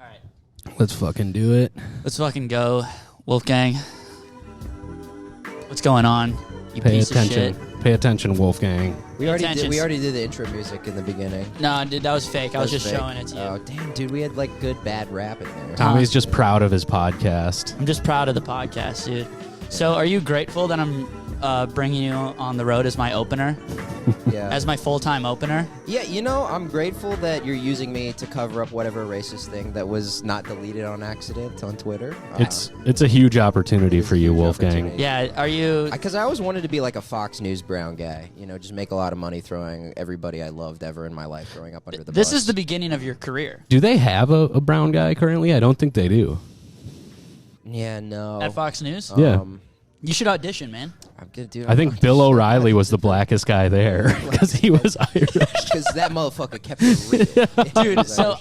All right. Let's fucking do it. Let's fucking go, Wolfgang. What's going on? You Pay piece attention. of shit. Pay attention, Wolfgang. We already did the intro music in the beginning. No, dude, that was fake. I was just fake. showing it to you. Oh, damn, dude, we had like good, bad rap in there. Tommy's just proud of his podcast. I'm just proud of the podcast, dude. So are you grateful that I'm bringing you on the road as my opener? Yeah. As my full-time opener? Yeah, you know, I'm grateful that you're using me to cover up whatever racist thing that was not deleted on accident on Twitter. It's a huge opportunity for you, Wolfgang. opportunity. Yeah, are you... Because I always wanted to be like a Fox News brown guy. You know, just make a lot of money throwing everybody I loved ever in my life growing up under the bus. This is the beginning of your career. Do they have a brown guy currently? I don't think they do. Yeah, no. At Fox News? Yeah. You should audition, man. I'm gonna do. I think Bill O'Reilly was the blackest guy there because he was Irish. Because that motherfucker kept it real. Dude, so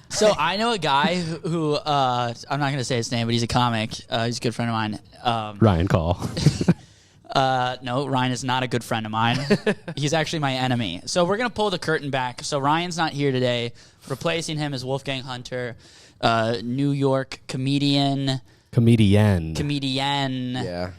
So I know a guy who I'm not going to say his name, but he's a comic. He's a good friend of mine. Ryan Call. No, Ryan is not a good friend of mine. He's actually my enemy. So we're going to pull the curtain back. So Ryan's not here today. Replacing him is Wolfgang Hunter, New York comedian. Yeah.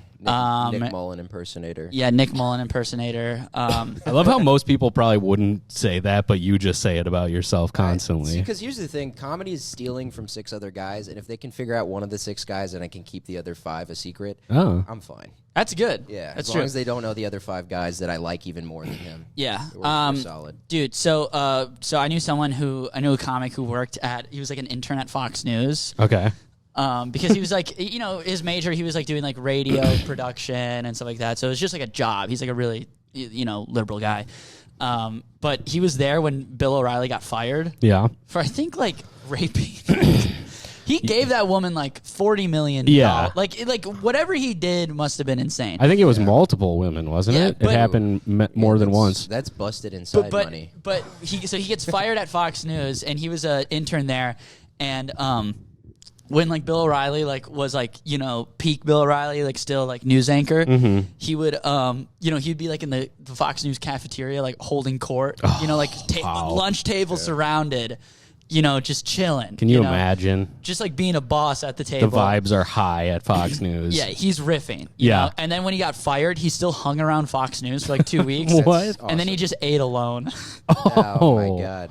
Nick Mullen impersonator. Yeah, Nick Mullen impersonator. I love how most people probably wouldn't say that, but you just say it about yourself constantly. Because here's the thing. Comedy is stealing from 6 other guys, and if they can figure out one of the 6 guys and I can keep the other 5 a secret, I'm fine. That's good. Yeah, that's as long as they don't know the other 5 guys that I like even more than him. Yeah. We're solid. Dude, so I knew a comic who worked he was like an intern at Fox News. Okay. Because he was like, his major, he was like doing like radio production and stuff like that. So it was just like a job. He's like a really, liberal guy. But he was there when Bill O'Reilly got fired. Yeah. For I think like raping. He gave that woman like $40 million. Yeah. Like whatever he did must have been insane. I think it was multiple women, wasn't it? It happened more than once. That's busted inside money. But he gets fired at Fox News, and he was an intern there, and when like Bill O'Reilly was peak Bill O'Reilly still news anchor, he would he'd be like in the Fox News cafeteria holding court, lunch table surrounded, just chilling. Can you imagine? Just being a boss at the table. The vibes are high at Fox News. Yeah, he's riffing. Yeah. Know? And then when he got fired, he still hung around Fox News for 2 weeks. What? And then he just ate alone. Oh my God.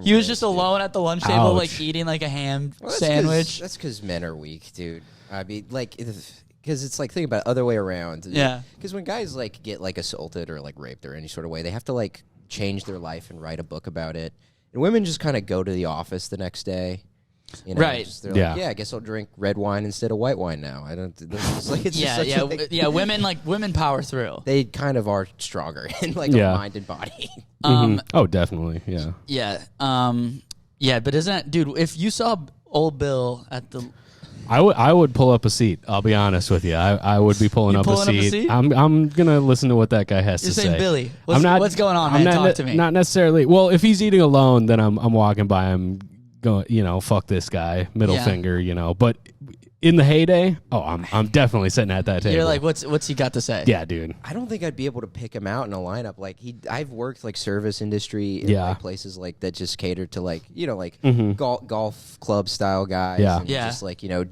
He was just alone at the lunch table, eating a ham sandwich. That's because men are weak, dude. I mean, because it's think about it, other way around. Yeah. Because when guys get assaulted or raped or any sort of way, they have to change their life and write a book about it. And women just kind of go to the office the next day. Right. They're yeah, I guess I'll drink red wine instead of white wine now. I don't. Women power through. They kind of are stronger in a mind and body. Oh, definitely. Yeah. Yeah. But isn't it, dude? If you saw old Bill at the, I would pull up a seat. I'll be honest with you. I would be pulling up a seat. I'm gonna listen to what that guy has to say. You're saying Billy. What's going on, man? Talk to me. Not necessarily. Well, if he's eating alone, then I'm walking by him, going, fuck this guy, middle finger, But in the heyday, I'm definitely sitting at that table. You're like, what's he got to say? Yeah, dude. I don't think I'd be able to pick him out in a lineup. I've worked service industry in places that just cater to golf club style guys. Yeah. And just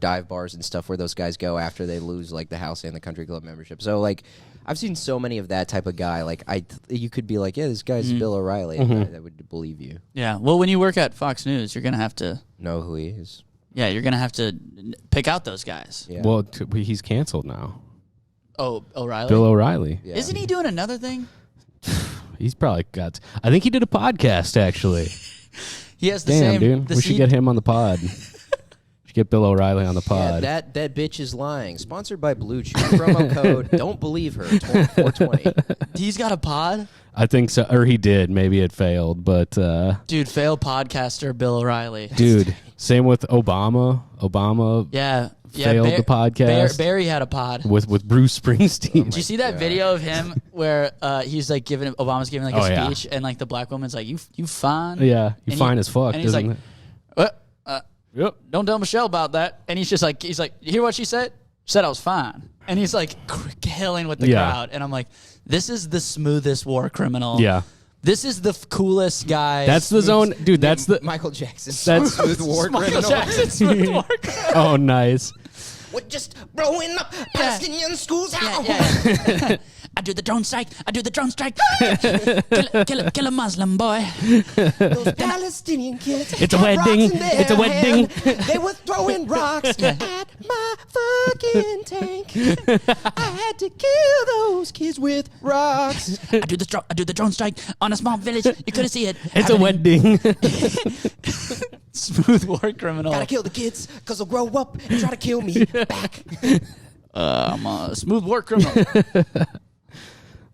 dive bars and stuff where those guys go after they lose the house and the country club membership. So I've seen so many of that type of guy. You could be yeah, this guy's Bill O'Reilly. And I would believe you. Yeah. Well, when you work at Fox News, you're gonna have to know who he is. Yeah, you're going to have to pick out those guys. Yeah. Well, he's canceled now. Oh, O'Reilly? Bill O'Reilly. Yeah. Isn't he doing another thing? He's probably got... I think he did a podcast, actually. He has the same... Damn, dude. We should get him on the pod. Should get Bill O'Reilly on the pod. Yeah, that bitch is lying. Sponsored by Blue Chew. Promo code, don't believe her, 420. He's got a pod? I think so. Or he did. Maybe it failed, but... Dude, failed podcaster Bill O'Reilly. Dude, same with Obama. Obama failed the podcast. Barry had a pod. With Bruce Springsteen. Did you see that video of him where he's Obama's giving a speech and the black woman's like, you fine? Yeah, you fine as fuck. And he's like, yep. Don't tell Michelle about that. And he's just you hear what she said? She said I was fine. And he's killing with the crowd. And I'm like, this is the smoothest war criminal This is the coolest guy. That's the zone, dude. That's the Michael Jackson. That's Smooth war Michael criminal. Jackson Smooth War. oh, nice. We're just blowing up Palestinian schools. Yeah. I do the drone strike. I do the drone strike. kill a Muslim boy. Those Palestinian kids. It's a had rocks wedding. in their It's a wedding. hand. They were throwing rocks at my fucking tank. I had to kill those kids with rocks. I do the drone strike on a small village. You couldn't see it. It's a wedding. Smooth war criminal. Gotta kill the kids because they'll grow up and try to kill me back. I'm a smooth war criminal.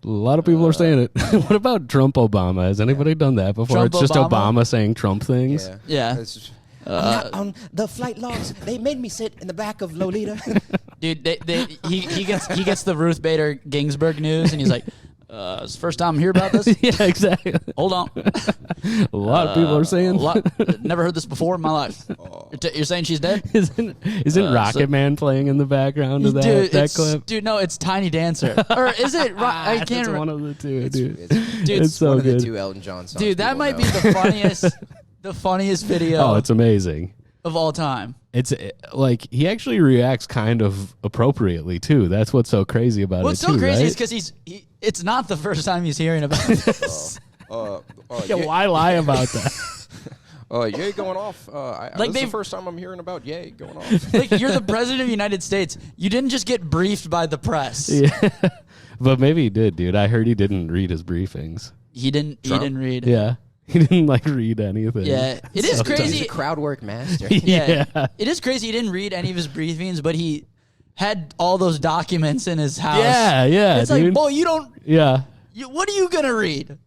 A lot of people are saying it. What about Trump Obama? Has anybody done that before? Trump It's just Obama? Obama saying Trump things. Yeah. It's- I'm not on the flight logs. They made me sit in the back of Lolita. Dude, he gets the Ruth Bader Ginsburg news, and he's like, "It's the first time I'm hearing about this. Yeah, exactly. Hold on, A lot of people are saying. never heard this before in my life. You're saying she's dead, Isn't Rocket Man playing in the background of that, dude? that clip? Dude, no, it's Tiny Dancer, or is it? I can't It's remember. one of the two, dude. Dude, It's so one of the good. two Elton John songs. Dude, that people might know. be the funniest, the funniest video Oh, it's amazing. of all time. It's like he actually reacts kind of appropriately too. That's what's so crazy about What's it so too, crazy right? is because it's not the first time he's hearing about this. Yeah, why lie about that? Yay going off. Like this is they've- the first time I'm hearing about Yay going off. Like, you're the president of the United States. You didn't just get briefed by the press. Yeah, but maybe he did, dude. I heard he didn't read his briefings. He didn't read. Yeah, he didn't like read anything. Yeah, it is He's a crazy. crowd work master. Yeah. It is crazy. He didn't read any of his briefings, but he had all those documents in his house. Yeah, It's dude. like, boy, you don't. Yeah. What are you gonna read?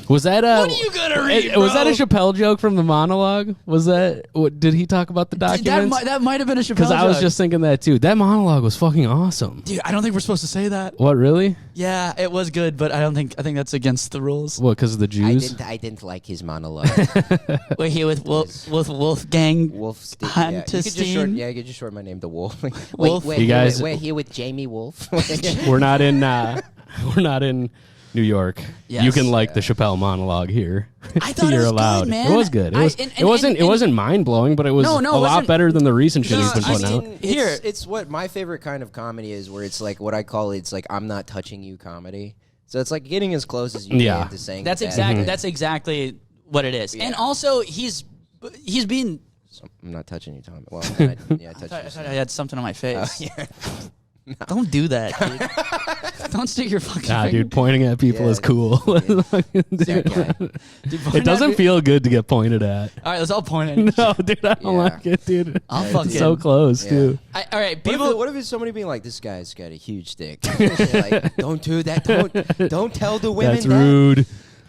Was that What are you gonna read? Was that a bro? Chappelle joke from the monologue? Was that? What, did he talk about the documents? That might have been a Chappelle Because I was joke. just thinking that too. That monologue was fucking awesome. Dude, I don't think we're supposed to say that. What, really? Yeah, it was good, but I think that's against the rules. What? Because of the Jews? I didn't like his monologue. We're here with Wolfgang Hunter. You could just short my name to Wolf. Wolf. We're You guys- we're here with Jamie Wolf. We're not in. We're not in New York. Yes. You can like the Chappelle monologue here. I thought it You're was allowed. good, man. It was good. It wasn't. It wasn't mind blowing, but it was No, a it lot wasn't- better than the recent shit he's been I putting mean, out. Here. It's what my favorite kind of comedy is, where it's like what I call it's like I'm not touching you comedy. So it's like getting as close as you Yeah. can to saying That's that. exactly that's exactly what it is. Yeah. And also he's being. I'm not touching you, Tom. Well, I touched I you. thought I had something on my face. Yeah. Don't do that, dude. Don't stick your fucking Nah, finger. dude, pointing at people Yeah, is cool. That guy. Dude, It doesn't feel good to get pointed at. All right, let's all point at. No, dude, I don't Yeah. like it, dude. I'll It's fucking. so close, Yeah. too. All right, People, people. what if it's somebody being like, "This guy's got a huge dick"? Like, don't do that. Don't tell the women. That's that. rude.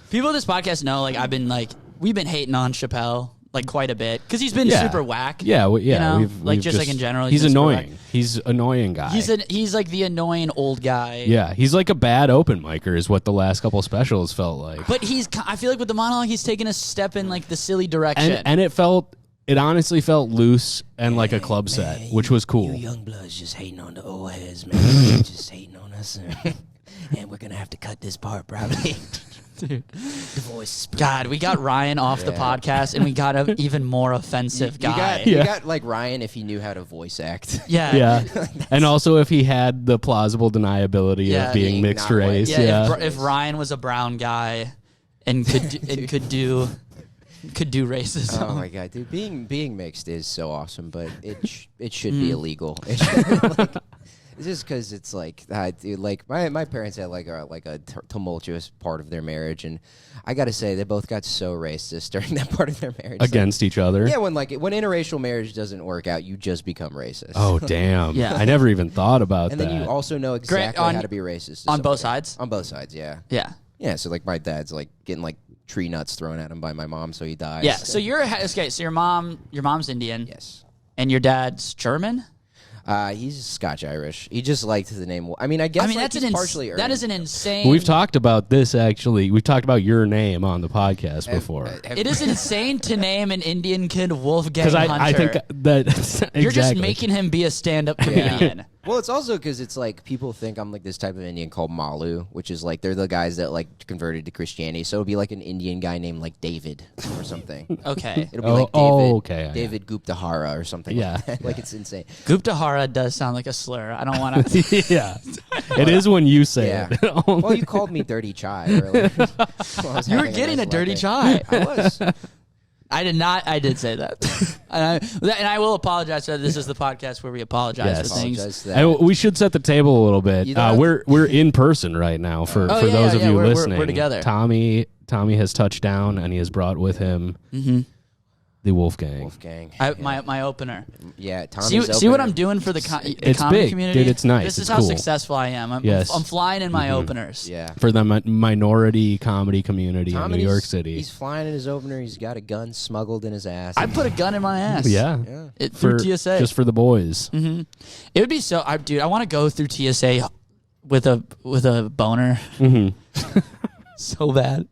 People of this podcast know, like, we've been hating on Chappelle, like, quite a bit. Because he's been Yeah. super whack. Yeah, yeah. You know? We've Like, just, like, in general, He's he's been super annoying. He's annoying guy. He's like the annoying old guy. Yeah, he's like a bad open micer is what the last couple specials felt like. But I feel like with the monologue, he's taken a step in, like, the silly direction. And it honestly felt loose and like a club set, which was cool. You young bloods just hating on the old heads, man. Just hating on us, and we're gonna have to cut this part probably. Dude. The voice. God, we got Ryan off the podcast, and we got an even more offensive guy. You got like Ryan if he knew how to voice act. Yeah. Yeah, and also if he had the plausible deniability Yeah. of being Being mixed not white. race. Yeah, Yeah, If Ryan was a brown guy and could do racism. Oh my god, dude! Being mixed is so awesome, but it should be illegal. It should, like, it's just because it's like, dude, like my parents had like a tumultuous part of their marriage, and I gotta say they both got so racist during that part of their marriage. against each other. Yeah, when interracial marriage doesn't work out, you just become racist. Oh damn! Yeah. I never even thought about and that. then you also know exactly on- how to be racist to on both somebody. sides? On both sides, yeah. Yeah. Yeah, so like my dad's like getting like tree nuts thrown at him by my mom, so he dies. Yeah. So so your mom's Indian. Yes. And your dad's German? He's Scotch-Irish. He just liked the name. I mean, I guess like, that's he's partially that earned. is an insane. We've talked about this actually. We've talked about your name on the podcast before. It is insane to name an Indian kid Wolfgang Because Hunter. I think that You're exactly. just making him be a stand-up comedian. Well, it's also because it's like people think I'm like this type of Indian called Malu, which is like they're the guys that like converted to Christianity. So it'll be like an Indian guy named like David or something. Okay. It'll be like David, okay. David Guptahara or something. Yeah. Like that. Like it's insane. Guptahara does sound like a slur. I don't want to. Yeah. It is when you say Yeah. it. Well, you called me dirty chai earlier. You were getting a dirty chai. I was. I did not. I did say that. And I will apologize. This is the podcast where we apologize Yes. for things. Apologize to that. And we should set the table a little bit. You don't have We're in person right now for Oh, those of you we're listening. together. Tommy has touched down and he has brought with him the Wolfgang. Wolfgang. My opener. Yeah, Tommy's See what opener. I'm doing for the comedy big, community? dude, it's nice, This is it's how cool. successful I am. I'm Yes. flying in my openers. Yeah. For the minority comedy community in New York City. He's flying in his opener. He's got a gun smuggled in his ass. I put a gun in my ass. Yeah. Through TSA. Just for the boys. It would be so. Dude, I want to go through TSA with a boner. So bad.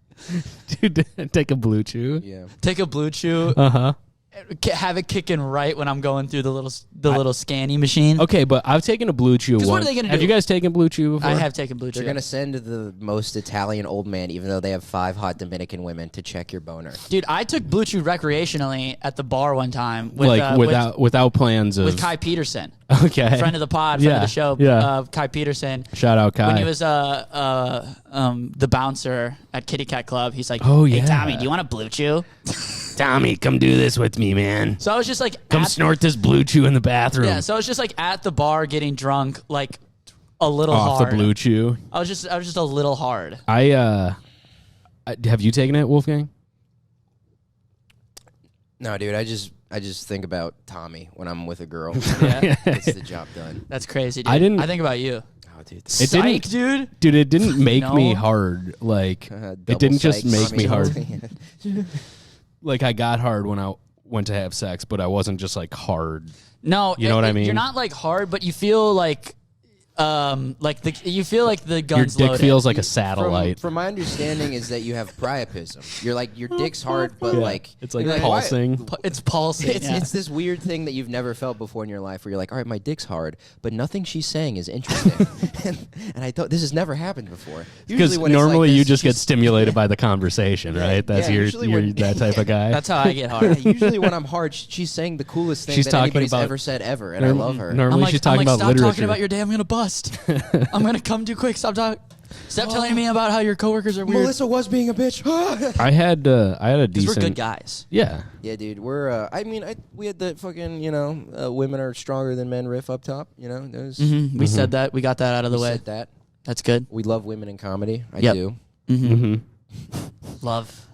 Dude, take a blue chew. Yeah. Take a blue chew. Have it kicking right when I'm going through the little scanny machine. Okay, but I've taken a blue chew once. what are they gonna Have do? you guys taken blue chew before? I have taken blue chew. They're gonna send the most Italian old man, even though they have 5 hot Dominican women, to check your boner. Dude, I took blue chew recreationally at the bar one time with without plans of with Kai Peterson, Okay. friend of the pod, friend of the show. Yeah. Kai Peterson. Shout out Kai. When he was the bouncer at Kitty Cat Club, he's like, Oh, "Hey yeah. Tommy, do you want a blue chew?" Tommy, come do this with me, man. So I was just like, Come snort this blue chew in the bathroom. Yeah, so I was just like at the bar getting drunk, like a little Off hard. the blue chew. I was just a little hard. Have you taken it, Wolfgang? No, dude, I just think about Tommy when I'm with a girl. Yeah. Gets the job done. That's crazy, dude. I didn't- I think about you. Oh, dude. Psych, dude. Dude, it didn't make No. me hard. Like, it didn't just make me hard. Like, I got hard when I went to have sex, but I wasn't just like hard. No, You know what I mean? You're not like hard, but you feel like you feel like the Your gun's dick loaded. feels like a satellite. From my understanding is that you have priapism. You're like, your dick's hard, but Yeah. like... It's like you're why- pulsing. It's pulsing. It's, yeah. it's this weird thing that you've never felt before in your life where you're like, all right, my dick's hard, but nothing she's saying is interesting. and I thought this has never happened before. Because Usually when it's normally like you this, just get she's- stimulated by the conversation, right? That's yeah, you're usually when- that type of guy. That's how I get hard. Usually when I'm hard, she's saying the coolest thing She's that talking anybody's about- ever said ever, and I love her. Normally she's talking about stop literature. talking about your day. I'm gonna bust. I'm gonna come too quick. Stop talking. Stop telling me about how your coworkers are weird. Melissa was being a bitch. I had a Because decent. we're good guys. Yeah. Yeah, dude, we're. We had the fucking, women are stronger than men riff up top. You know, those. We said that. We got that out of the We way. said that. That's good. We love women in comedy. I Yep. do. Love.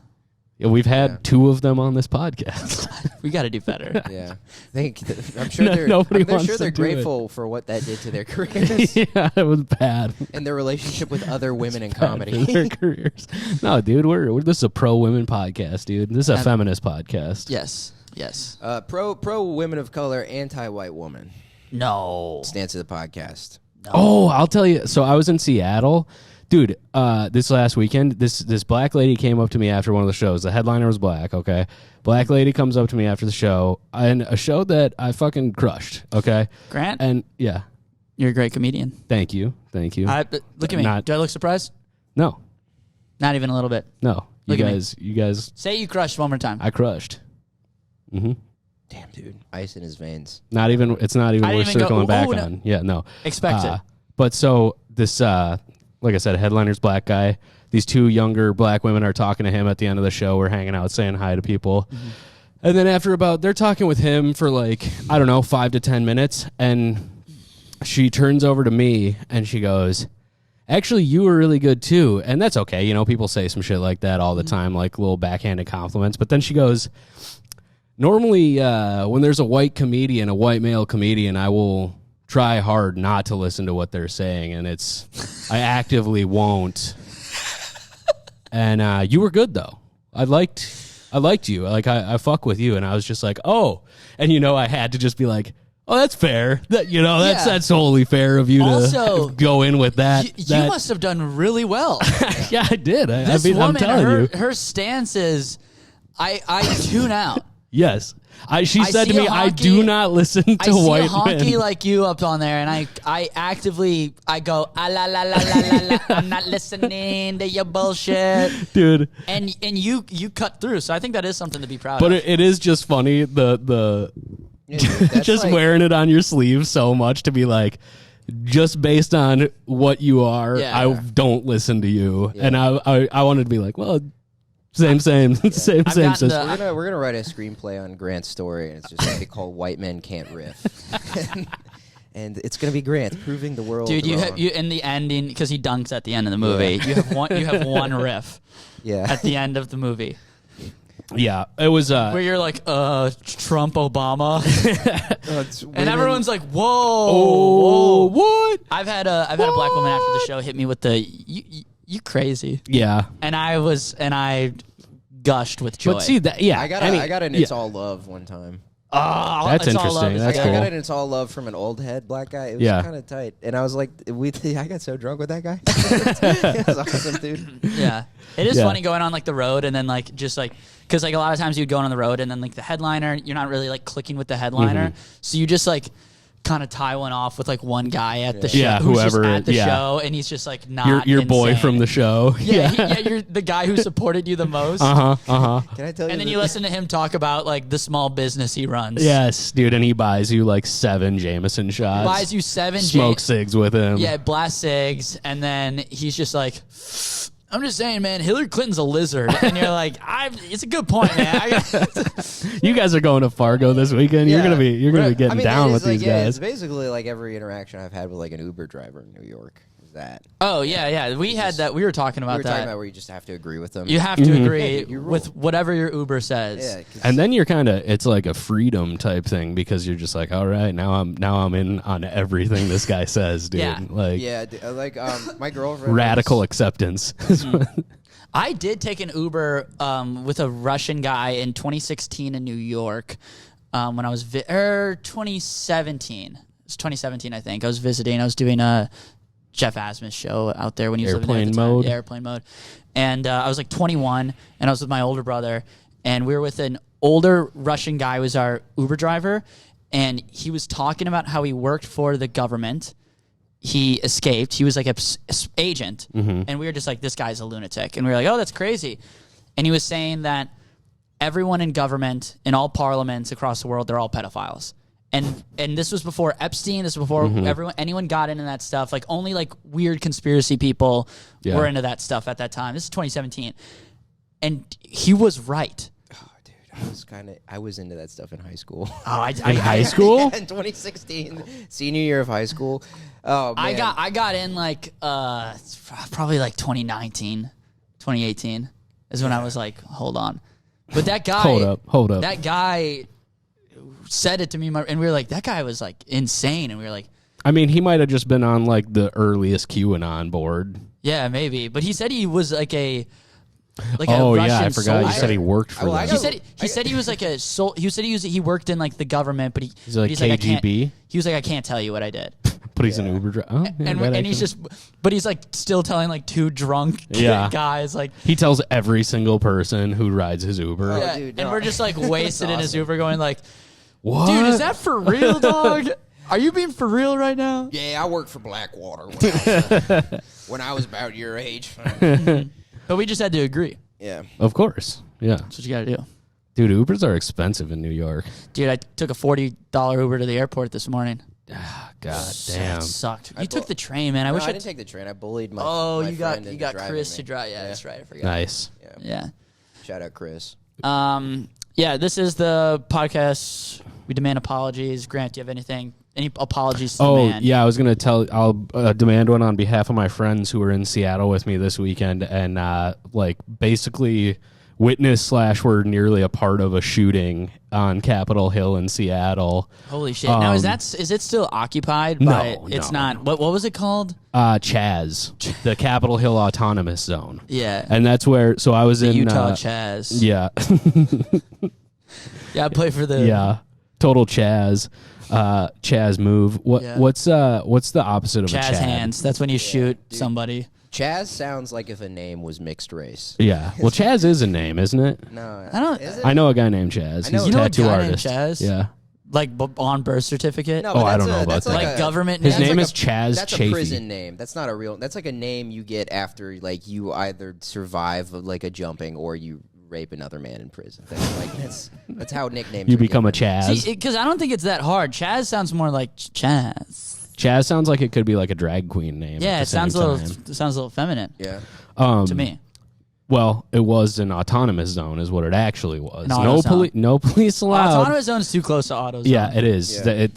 Yeah, we've had 2 of them on this podcast. We got to do better. Yeah, I'm sure No, they're. nobody I'm wants sure to they're do it. grateful for what that did to their careers Yeah, it was bad. and their relationship with other women in For comedy. their careers. No, dude, we're this is a pro women podcast, dude. This is a feminist podcast. Yes. Yes. Pro women of color, anti white woman. No. Stance of the podcast. Oh, I'll tell you. So I was in Seattle, dude. This last weekend, this black lady came up to me after one of the shows. The headliner was black. Okay, black lady comes up to me after the show, and a show that I fucking crushed. Okay, Grant, and yeah, you're a great comedian. thank you. Look at me. Not- Do I look surprised? No, Not even a little bit. no, Look at me. you guys, Say you crushed one more time. I crushed. Damn, dude, ice in his veins. Not even. It's not even I worth didn't even go, circling back "Oh, no." on. Yeah, no. Expect it. But so this, like I said, headliner's black guy. These 2 younger black women are talking to him at the end of the show. We're hanging out, saying hi to people. And then after they're talking with him for like, I don't know, 5 to 10 minutes. And she turns over to me and she goes, actually, you were really good too. And that's okay. You know, people say some shit like that all the time, like little backhanded compliments. But then she goes, normally when there's a white male comedian, I will try hard not to listen to what they're saying. And I actively won't. And you were good though. I liked you. Like I fuck with you. And I was just like, oh. And I had to just be like, oh, that's fair. That's totally fair of you Also, to go in with that. You must have done really well. Yeah, I did. This I'm woman, telling you. her stance is, I tune out. Yes. She said to see me, a I honky- do not listen to I see white a honky men. like you up on there, and I actively go ah, la la la la la la. I'm not listening to your bullshit, Dude. and you cut through. So I think that is something to be proud But of. it is just funny the Yeah, dude, that's just like- wearing it on your sleeve so much to be like, just based on what you are, Yeah. I don't listen to you. And I wanted to be like, well, same, same gotten sister. the- We're gonna write a screenplay on Grant's story, and it's just gonna be called "White Men Can't Riff," and it's gonna be Grant proving the world. Dude, wrong. you in the ending because he dunks at the end of the movie. You have one riff yeah. at the end of the movie Yeah, it was. where you're like, Trump, Obama, and everyone's like, whoa, Oh, whoa. what? I've had a black woman after the show hit me with the you crazy, Yeah, and I gushed with joy. but see that. Yeah, I got an "It's All Love" one time. Oh, That's it's all love. interesting. That's I cool. got an "It's All Love" from an old head black guy. It was Yeah. kind of tight, and I was like, I got so drunk with that guy. It was awesome, dude. Yeah, it is Yeah. funny going on like the road and then like just like because like a lot of times you'd go on the road and then like the headliner, you're not really like clicking with the headliner, so you just like kind of tie one off with like one guy at the show, Yeah, who's just whoever, at the yeah. show, and he's just like not your boy insane. from the show. yeah, you're the guy who supported you the most. Uh huh. Can I tell you? And then you listen to him talk about like the small business he runs. Yes, dude, and he buys you like 7 Jameson shots. Buys you 7 smoke cigs with him. Yeah, blast cigs, and then he's just like, I'm just saying, man, Hillary Clinton's a lizard. And you're like, it's a good point, man. You guys are going to Fargo this weekend. You're gonna be getting I mean, down it with is like, these yeah, guys. It's basically like every interaction I've had with like an Uber driver in New York. Is that Oh, yeah. We had that. We were talking we about were that. talking about where you just have to agree with them? You have to agree you rule. with whatever your Uber says. Yeah, 'cause- And then you're kind of, it's like a freedom type thing because you're just like, all right, now I'm in on everything this guy says, dude. Yeah. Like yeah, like my girlfriend radical was- acceptance. I did take an Uber with a Russian guy in 2016 in New York when I was 2017. It was 2017, I think. I was visiting. I was doing a Jeff Asmus show out there when he was living there at the Airplane time. Mode? Yeah, airplane mode. And I was like 21, and I was with my older brother, and we were with an older Russian guy who was our Uber driver, and he was talking about how he worked for the government. He escaped. He was like an agent. And we were just like, this guy's a lunatic. And we were like, oh, that's crazy. And he was saying that everyone in government, in all parliaments across the world, they're all pedophiles. And this was before Epstein. This was before anyone got into that stuff. Like only like weird conspiracy people Yeah. were into that stuff at that time. This is 2017. And he was right. I was into that stuff in high school. Oh, In high school? In 2016, senior year of high school. Oh man. I got in like probably like 2019, 2018 is when I was like, hold on. But that guy Hold up. That guy said it to me and we were like, that guy was like insane, and we were like, I mean, he might have just been on like the earliest QAnon board. yeah, maybe. But he said he was like a Oh Russian yeah, I forgot. You soldier. said he worked for Well, I them. got- He said he was like a he said he worked in like the government, but He's like I can't, KGB? he was like, I can't tell you what I did. But he's an Uber driver. Oh, yeah, and that he's actually- just, but he's like still telling like 2 drunk Yeah. guys like, he tells every single person who rides his Uber. Oh, yeah, dude, and no. we're just like wasted in his awesome. Uber going like, What? dude, is that for real, dog? Are you being for real right now? Yeah, I worked for Blackwater when I was about your age. But we just had to agree. Yeah. Of course. Yeah. That's what you got to do. Dude, Ubers are expensive in New York. Dude, I took a $40 Uber to the airport this morning. God That damn. sucked. You took the train, man. I wish I I didn't take the train. I bullied my. Oh, my you got friend into driving Chris me. to drive. Yeah, that's right. I forgot. Nice. Yeah. Shout out Chris. Yeah, this is the podcast. We demand apologies. Grant, do you have anything? Any apologies to the Oh, man? yeah, I was going to I'll demand one on behalf of my friends who were in Seattle with me this weekend and like basically witness / were nearly a part of a shooting on Capitol Hill in Seattle. Holy shit. Now, is it still occupied by, No, it's no. not, what was it called? Chaz, the Capitol Hill Autonomous Zone. Yeah. And that's where, so I was The in Utah Chaz. Yeah. Yeah, I play for the. Yeah. Total Chaz. Chaz move. Yeah. What's the opposite of a Chaz Chad? hands. That's when you shoot somebody. Chaz sounds like if a name was mixed race. Yeah. Well, Chaz is a name, isn't it? No, I don't. Is it? I know a guy named Chaz. He's a You know a tattoo guy named artist. Chaz? Yeah. Like on birth certificate. No, Oh, but I that's don't know about that's that. like government His name. name like is Chaz That's Chafee. a prison name. That's not a real. That's like a name you get after like you either survive like a jumping or you rape another man in prison. That's how nicknames. You are become a given. Chaz. Because I don't think it's that hard. Chaz sounds more like Chaz. Chaz sounds like it could be like a drag queen name. Yeah, at the it sounds a same little. time. It sounds a little feminine Yeah. to me. Well, it was an autonomous zone, is what it actually was. An auto zone. No police allowed. Autonomous zone is too close to auto zone. Yeah, it is. Yeah.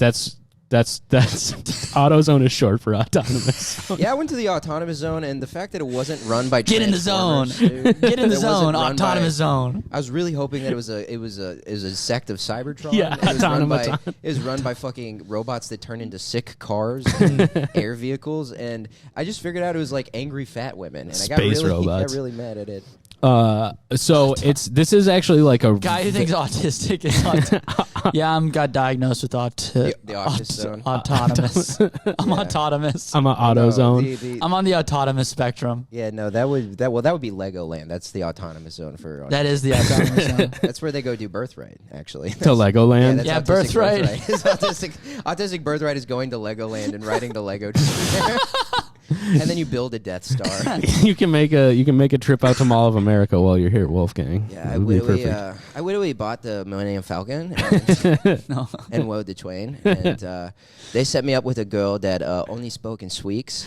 That's AutoZone is short for autonomous. Yeah, I went to the autonomous zone, and the fact that it wasn't run by Get in the zone. Transformers, dude, Get in the it wasn't zone. run by- Autonomous zone. I was really hoping that it was a sect of Cybertron. Yeah, it was, run by, automaton. it was run by fucking robots that turn into sick cars and air vehicles, and I just figured out it was like angry fat women, and I got Space really, robots. got really mad at it. So this is actually like a Guy who thinks autistic is yeah, got diagnosed with The Autistic Zone. autonomous. I'm autonomous. I'm an AutoZone. I'm on the autonomous spectrum. Yeah, no, that would be Legoland. That's the autonomous zone for. That is the autonomous zone. That's where they go do Birthright, actually. To Legoland. that's Yeah, autistic Birthright. Autistic Birthright is going to Legoland and riding the Lego train there. And then you build a Death Star. you can make a trip out to Mall of America while you're here at Wolfgang. Yeah, It would be perfect. I literally bought the Millennium Falcon and, No. and rode the train. And they set me up with a girl that only spoke in squeaks.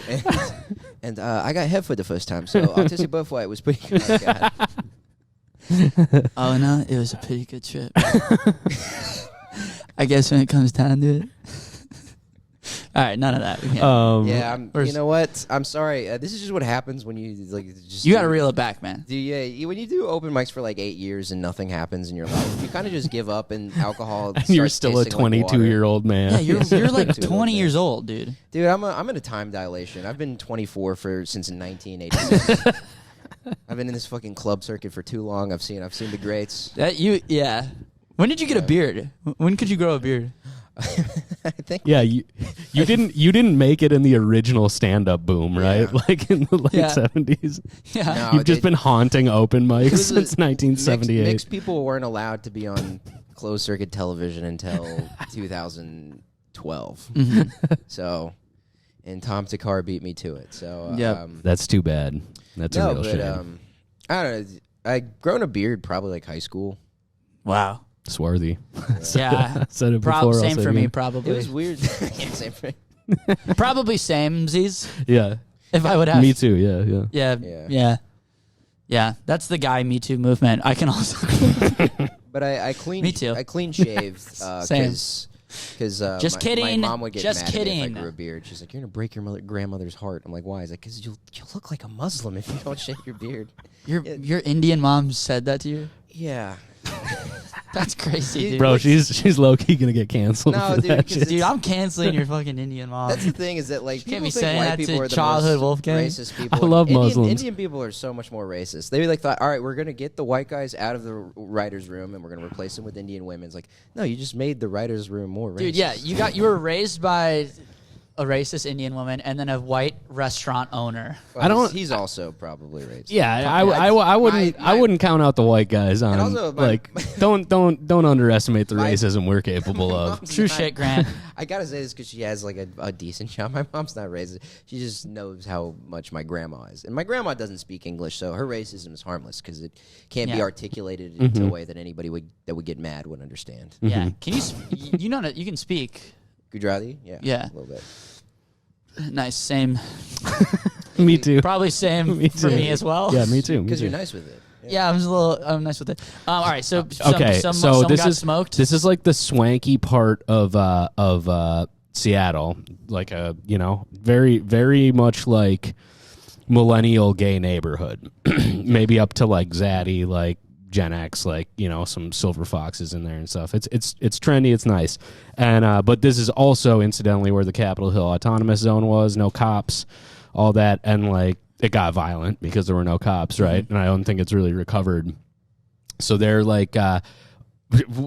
And I got head for the first time. So Autistic Birthright was pretty good. Oh, God. Oh no, it was a pretty good trip. I guess when it comes down to it. All right, none of that. We can't. Yeah, you know what? I'm sorry. This is just what happens when you like. Just You got to reel it back, man. when you do open mics for like 8 years and nothing happens in your life, you kind of just give up and alcohol. And you're still a 22-year-old man. Yeah, you're like Too old, 20 man. years old, dude. Dude, I'm in a time dilation. I've been 24 since 1987. I've been in this fucking club circuit for too long. I've seen the greats. Yeah. When did you get a beard? When could you grow a beard? I think. Yeah, you didn't make it in the original stand-up boom, right? Yeah. Like in the late Yeah. 70s. Yeah. No, You've just been haunting open mics since 1978. Mixed people weren't allowed to be on closed circuit television until 2012. Mm-hmm. So, and Tom Takar beat me to it. So, Yep. That's too bad. That's a real but shame. I don't know. I grown a beard probably like high school. Wow. Swarthy. Yeah. I said it before. I'll Same say for it me, again. probably. It was weird. Yeah, same for me. Probably samesies. Yeah. If I would have. Me too. Yeah. Yeah. That's the guy Me Too movement. I can also. But I clean. Me too. I clean shaved Same. because Just kidding. My mom would get Just mad at me kidding. if I grew a beard. She's like, "You're gonna break your grandmother's heart." I'm like, "Why?" He's like, "Because you'll look like a Muslim if you don't shave your beard." Your Indian mom said that to you? Yeah. That's crazy, dude. Bro, she's low key gonna get canceled. No, for dude, that 'cause shit. Dude, I'm canceling your fucking Indian mom. That's the thing is that like Can't people be think saying white that people to are the childhood most Wolfgang. racist people. I love Muslims. Indian people are so much more racist. They like thought, all right, we're gonna get the white guys out of the writers' room and we're gonna replace them with Indian women. It's like, no, you just made the writers' room more racist. Dude, yeah, you were raised by a racist Indian woman and then a white restaurant owner. Well, I don't- He's also probably racist. Yeah, I wouldn't my- I wouldn't count out the white guys on also my- like don't underestimate the My- racism we're capable of. Mom's True not- shit, Grant. I gotta say this because she has like a decent job. My mom's not racist. She just knows how much my grandma is, and my grandma doesn't speak English, so her racism is harmless because it can't be Yeah. articulated into a way that anybody that would get mad would understand. Yeah. Can you you know that you can speak. Gujarati, Yeah. a little bit. Nice, same. Me too. Probably same Me for too. me as well. Yeah, me too. Because you're nice with it. Yeah, I'm nice with it. All right, so Okay, some so this got is smoked. This is like the swanky part of Seattle, like a very very much like millennial gay neighborhood, maybe up to like Zaddy, like Gen X, like some silver foxes in there and stuff. It's trendy, it's nice, and but this is also incidentally where the Capitol Hill Autonomous Zone was. No cops, all that, and like it got violent because there were no cops, right? And I don't think it's really recovered. So they're like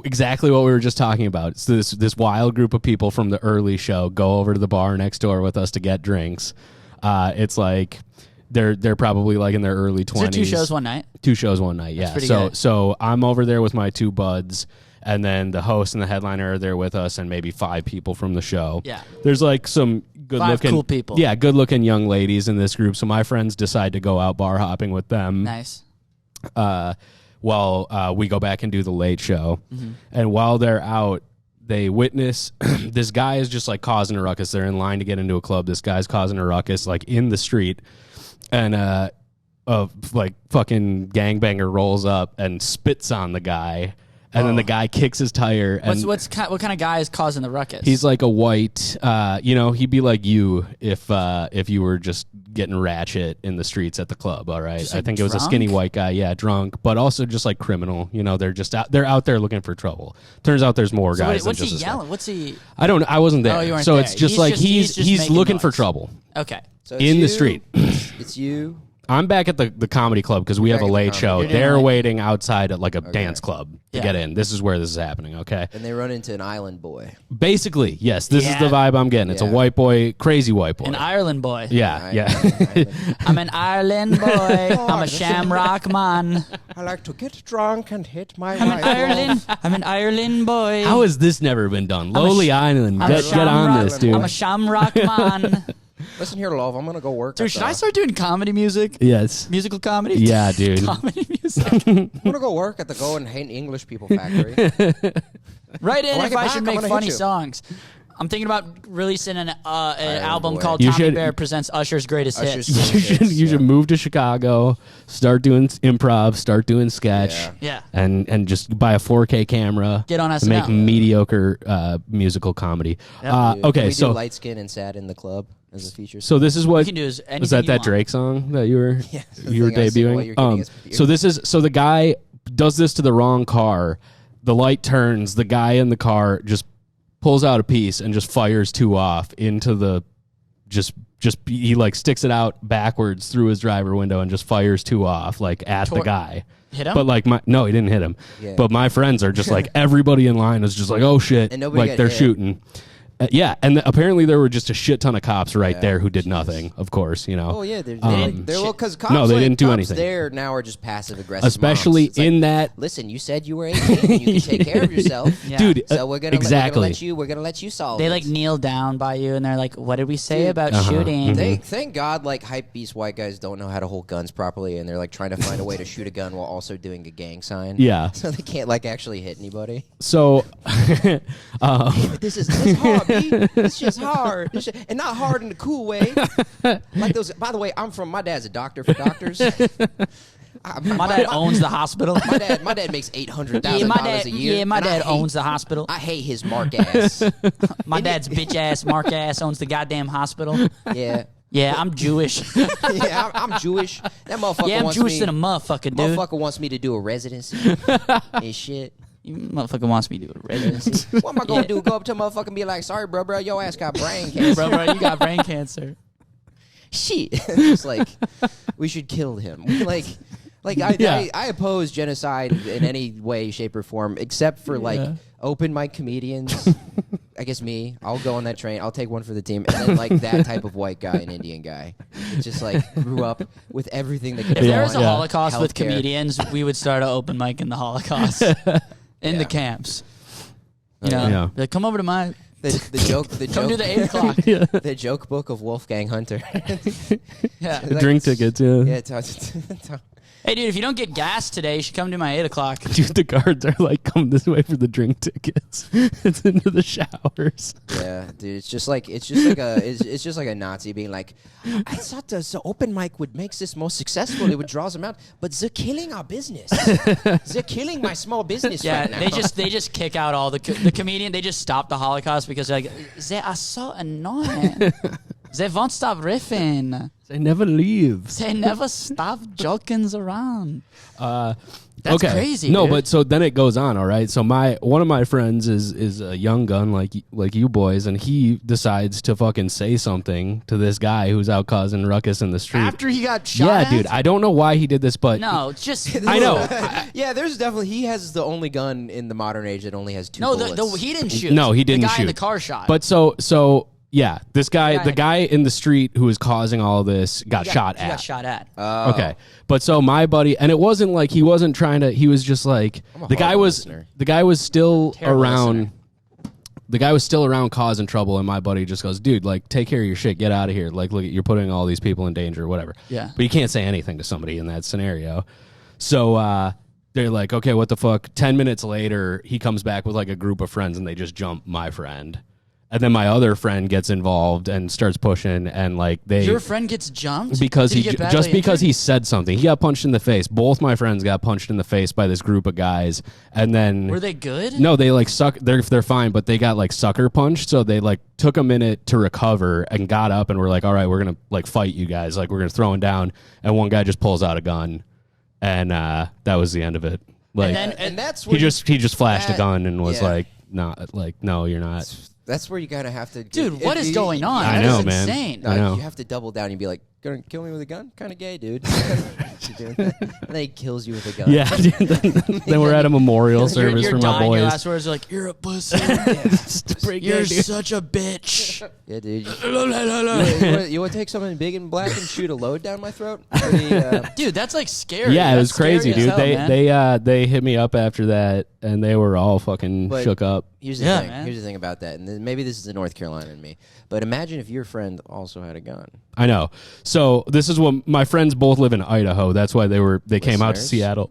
exactly what we were just talking about. It's this wild group of people from the early show go over to the bar next door with us to get drinks. It's like they're probably like in their early 20s. Is it 2 shows one night? 2 shows one night, yeah. pretty So good. so I'm over there with my 2 buds, and then the host and the headliner are there with us, and maybe 5 people from the show. Yeah. There's like some good 5 looking cool people. Yeah, good looking young ladies in this group. So my friends decide to go out bar hopping with them. Nice. While we go back and do the late show. Mm-hmm. And while they're out, they witness this guy is just like causing a ruckus. They're in line to get into a club. This guy's causing a ruckus like in the street. And a like fucking gangbanger rolls up and spits on the guy. And then the guy kicks his tire. And What kind of guy is causing the ruckus? he's like a white, he'd be like you if you were just getting ratchet in the streets at the club. All right, Just, I like, think it was a drunk? skinny white guy, drunk, but also just like criminal. They're out there looking for trouble. Turns out there's more So guys. what's than he just this guy. yelling? What's he? I wasn't there. Oh, you weren't so there. it's just He's like just- he's making looking for noise. trouble Okay. So it's in the you, street. It's you. I'm back at the comedy club because we have back a at the late comedy show. club. They're You're waiting outside at like a dance club to Yeah. get in. This is where this is happening. Okay. And they run into an island boy. Basically, yes. This is Yeah. the vibe I'm getting. It's a Yeah. white boy, crazy white boy. An Ireland boy. Yeah. I'm an Ireland boy. I'm a shamrock man. I like to get drunk and hit my I'm an Ireland boy. How has this never been done? a Lowly sh- Island. I'm a Get on shamrock- this, dude. I'm a shamrock man. Listen here, love. I'm gonna go work. Dude, should I start doing comedy music? Yes. Musical comedy? Yeah, dude. Comedy music. I'm gonna go work at the Go and Hate English People Factory. Write in When I if get I back, should I'm make gonna funny hit you. songs. I'm thinking about releasing an album boy. called You Tommy should- Bear Presents Usher's Greatest Usher's Hits. You should move to Chicago, start doing improv, start doing sketch, Yeah. Yeah. and just buy a 4K camera. Get on to SNL. make mediocre musical comedy. Dude, can Okay, we so do light skin and sad in the club as a feature. so this is what You can do anything was that you want. Drake song that you were Yeah, it's the you were thing I sing while debuting? you're getting his beer. So the guy does this to the wrong car. The light turns. The guy in the car just pulls out a piece and just fires 2 off into the he like sticks it out backwards through his driver window and just fires 2 off like at the guy. Hit him? But like no, he didn't hit him. Yeah. But my friends are just like everybody in line is just like, oh shit, And nobody like got they're hit. shooting. Yeah, and apparently there were just a shit ton of cops right there who did nothing. Of course, you know. Oh yeah, they're didn't- because cops. No, they like, didn't do cops anything. There now are just passive aggressive. Especially moms. It's like, in that, listen, you said you were 18 and you can take care of yourself. Yeah. dude. So we're gonna exactly. we're gonna let you solve. They it. like kneel down by you and they're like, "What did we say Dude. about Uh-huh. shooting?" Thank God, like hype beast white guys don't know how to hold guns properly, and they're like trying to find a way to shoot a gun while also doing a gang sign. Yeah. So they can't like actually hit anybody. So, This is hard, B. It's just hard, and not hard in the cool way. Like those. By the way, my dad's a doctor for doctors. My dad owns the hospital. My dad makes $800,000 a year. Yeah, my and I dad hate- owns the hospital. I hate his mark ass. My dad's bitch ass, Mark ass owns the goddamn hospital. Yeah. Yeah, I'm Jewish. Yeah, I'm Jewish. That motherfucker Yeah, I'm wants Jewish me. than a motherfucker, dude. Motherfucker wants me to do a residency and shit. You motherfucker wants me to do a residency. What am I gonna do? Go up to a motherfucker and be like, "Sorry, bro, your ass got brain cancer." bro, you got brain cancer. Shit. It's like we should kill him. I oppose genocide in any way, shape, or form, except for like open mic comedians. I guess me. I'll go on that train. I'll take one for the team, and then like that type of white guy, an Indian guy, it's just like grew up with everything that could. If there was a Yeah. Holocaust with Healthcare. comedians, we would start an open mic in the Holocaust in the camps. You know, Yeah. like, come over to my. the joke, Come do the 8 o'clock. the joke book of Wolfgang Hunter. Yeah. Like, drink tickets. Yeah. Yeah, Hey, dude, if you don't get gas today, you should come to my 8 o'clock. Dude, the guards are like, come this way for the drink tickets. It's into the showers. yeah, dude. It's just like a Nazi being like, I thought the open mic would make this more successful. It would draw them out, but they're killing our business. They're killing my small business Yeah, right now. they just kick out all the comedian. They just stop the Holocaust because they're like, they are so annoying. They won't stop riffing. They never leave. They never stop joking around. That's Okay. crazy. No, dude. but so then it goes on. All right. So one of my friends is a young gun like you boys, and he decides to fucking say something to this guy who's out causing ruckus in the street. after he got shot. yeah, at? dude. I don't know why he did this, but No, just I know. Yeah, there's definitely he has the only gun in the modern age that only has two no. bullets. He didn't shoot. No, he didn't The guy in shoot. the car shot. But so Yeah, this guy, the guy in the street who was causing all of this, got shot at. Got shot at. Okay, but so my buddy, and it wasn't like he wasn't trying to. He was just like the guy was still around. Listener. The guy was still around causing trouble, and my buddy just goes, "Dude, like, take care of your shit. Get out of here. Like, look, you're putting all these people in danger, whatever." Yeah. But you can't say anything to somebody in that scenario. So they're like, "Okay, what the fuck?" 10 minutes later, he comes back with like a group of friends, and they just jump my friend. And then my other friend gets involved and starts pushing, and like Your friend gets jumped because Did he get just because injured? he said something. He got punched in the face. Both my friends got punched in the face by this group of guys, and then Were they good? No, they like suck. They're fine, but they got like sucker punched. So they like took a minute to recover and got up and were like, "All right, we're gonna like fight you guys. Like we're gonna throw him down." And one guy just pulls out a gun, and that was the end of it. Like and that's where he just flashed a gun and was yeah. like, "Not like no, you're not." That's where you kind of have to... Dude, what is going on? I That know, is man. insane. No, I know. you have to double down and be like, "Gonna kill me with a gun? Kind of gay, dude." And then he kills you with a gun. Yeah. Then we're at a memorial service You're for my dying. Your boys. last words are like, "You're a pussy. Break You're that, dude. such a bitch." Yeah, dude. You want to take something big and black and shoot a load down my throat? Pretty, Dude, that's like scary. Yeah, it was That's scary crazy, as dude. hell, man. They hit me up after that, and they were all fucking But- shook up. Here's the Yeah, thing. man. Here's the thing about that, and maybe this is the North Carolina in me. But imagine if your friend also had a gun. I know. So this is what my friends both live in Idaho. That's why they came out to Listeners? Seattle.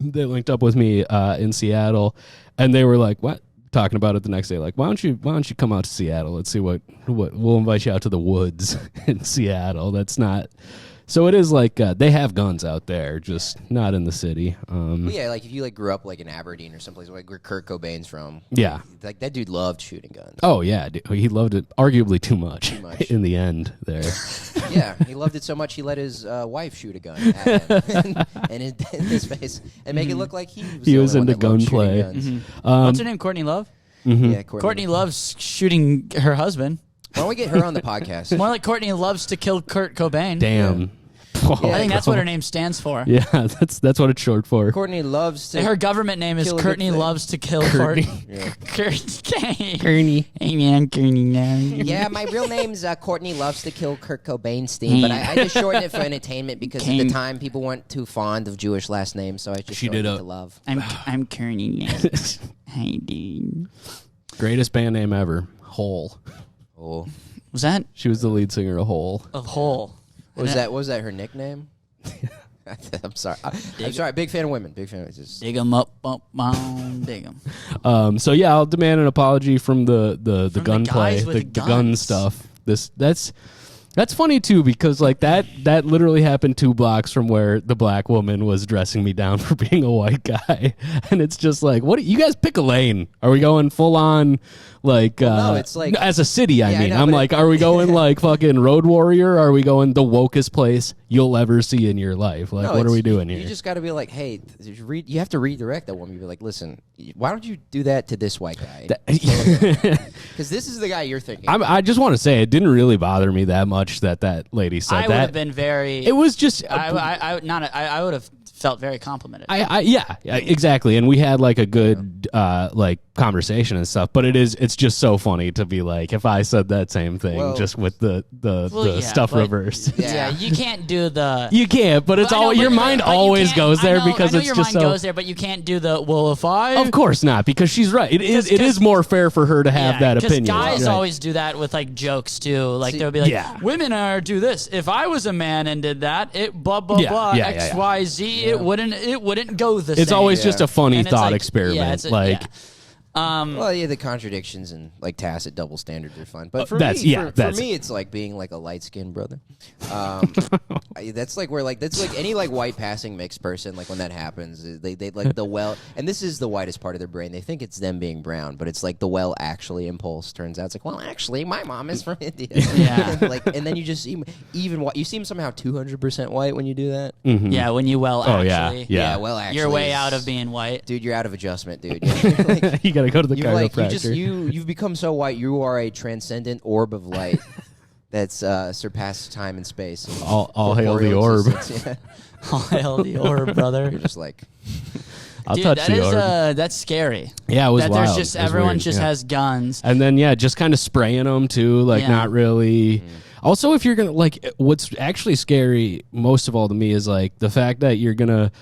They linked up with me in Seattle, and they were like, "What?" Talking about it the next day, like, "Why don't you come out to Seattle? Let's see what we'll invite you out to the woods in Seattle." That's not. So it is like they have guns out there, just not in the city. But yeah, like if you like grew up like in Aberdeen or someplace like where Kurt Cobain's from. Yeah. Like that dude loved shooting guns. Oh yeah, dude, he loved it arguably too much, much. in the end there. Yeah, he loved it so much he let his wife shoot a gun at him and in his face and make it look like he was, He the was only one into that loved shooting gunplay. guns. What's her name? Courtney Love? Yeah, Courtney loves shooting her husband. Why don't we get her on the podcast? More like Courtney loves to kill Kurt Cobain. Damn. Yeah, I think that's what her name stands for. Yeah, that's what it's short for. Courtney loves to. Her government name is Kill a good Courtney thing. loves to kill Courtney. Courtney. Kearney. Hey man, Courtney. Yeah, my real name's Courtney loves to kill Kurt Cobainstein, but I just shortened it for entertainment because at the time people weren't too fond of Jewish last names, so I just She shortened did it a- to Love. I'm Courtney. Hey dude. Greatest band name ever. Hole. Oh, Was that She was the lead singer of Hole. of Hole? what was that her nickname? I'm sorry. I'm sorry. Big fan of women. Big fan of just. Dig 'em up, dig 'em. So yeah, I'll demand an apology from the the gunplay, guys with the the gun guns. stuff. That's funny too, because like that literally happened 2 blocks from where the black woman was dressing me down for being a white guy, and it's just like, what? You guys pick a lane. Are we going full on like? no, it's like- as a city. I Yeah, I mean, know, I'm but like, are we going like fucking Road Warrior? Are we going the wokest place you'll ever see in your life? Like, No, what are it's- we doing You here? just got to be like, hey, you have to redirect that woman. You be like, listen, why don't you do that to this white guy? Because this is the guy you're thinking. I just want to say it didn't really bother me that much that lady said I that. would have been very. It was just I would have felt very complimented. yeah, exactly. And we had like a good like conversation and stuff, but it's just so funny to be like, if I said that same thing Well- just with the Well, yeah, stuff but- reversed. Yeah, you can't do the. You can't, but it's I know, all but- your mind but you always can't- goes there I know, because I know it's your just mind so goes there, but you can't do the. Well, if I. Of course not, because she's right. It is Because- more fair for her to have that opinion. Guys Right. always do that with like jokes too. Like See- they'll be like, Yeah. "Women are do this. If I was a man and did that, it blah blah Yeah, blah yeah, X yeah. Y Z. It wouldn't go the same." It's always just a funny And it's thought like- experiment. Yeah, it's a- like yeah. Well, yeah, the contradictions and like tacit double standards are fun. But for that's- me, yeah, that's- for me, it's like being like a light skinned brother. That's like where like that's like any like white passing mixed person. Like when that happens, they like the well, and this is the whitest part of their brain. They think it's them being brown, but it's like the well actually impulse. Turns out it's like, well, actually, my mom is from India. Yeah. and then you just seem even white. You seem somehow 200% white when you do that. Yeah, when you Oh, yeah, actually, yeah. well, actually, you're way out of being white. dude. You're out of adjustment, dude. You're like, you got to go to the chiropractor. you've become so white. You are a transcendent orb of light that's surpassed time and space. All hail the Corporeal orb. existence, yeah. All hail the orb, brother. You're just like I'll Dude, touch that the is orb. That's scary. Yeah, it was that wild. There's just It was everyone weird, just yeah. has guns. And then just kind of spraying them too, like Yeah. not really. Also, if you're gonna what's actually scary most of all to me is like the fact that you're gonna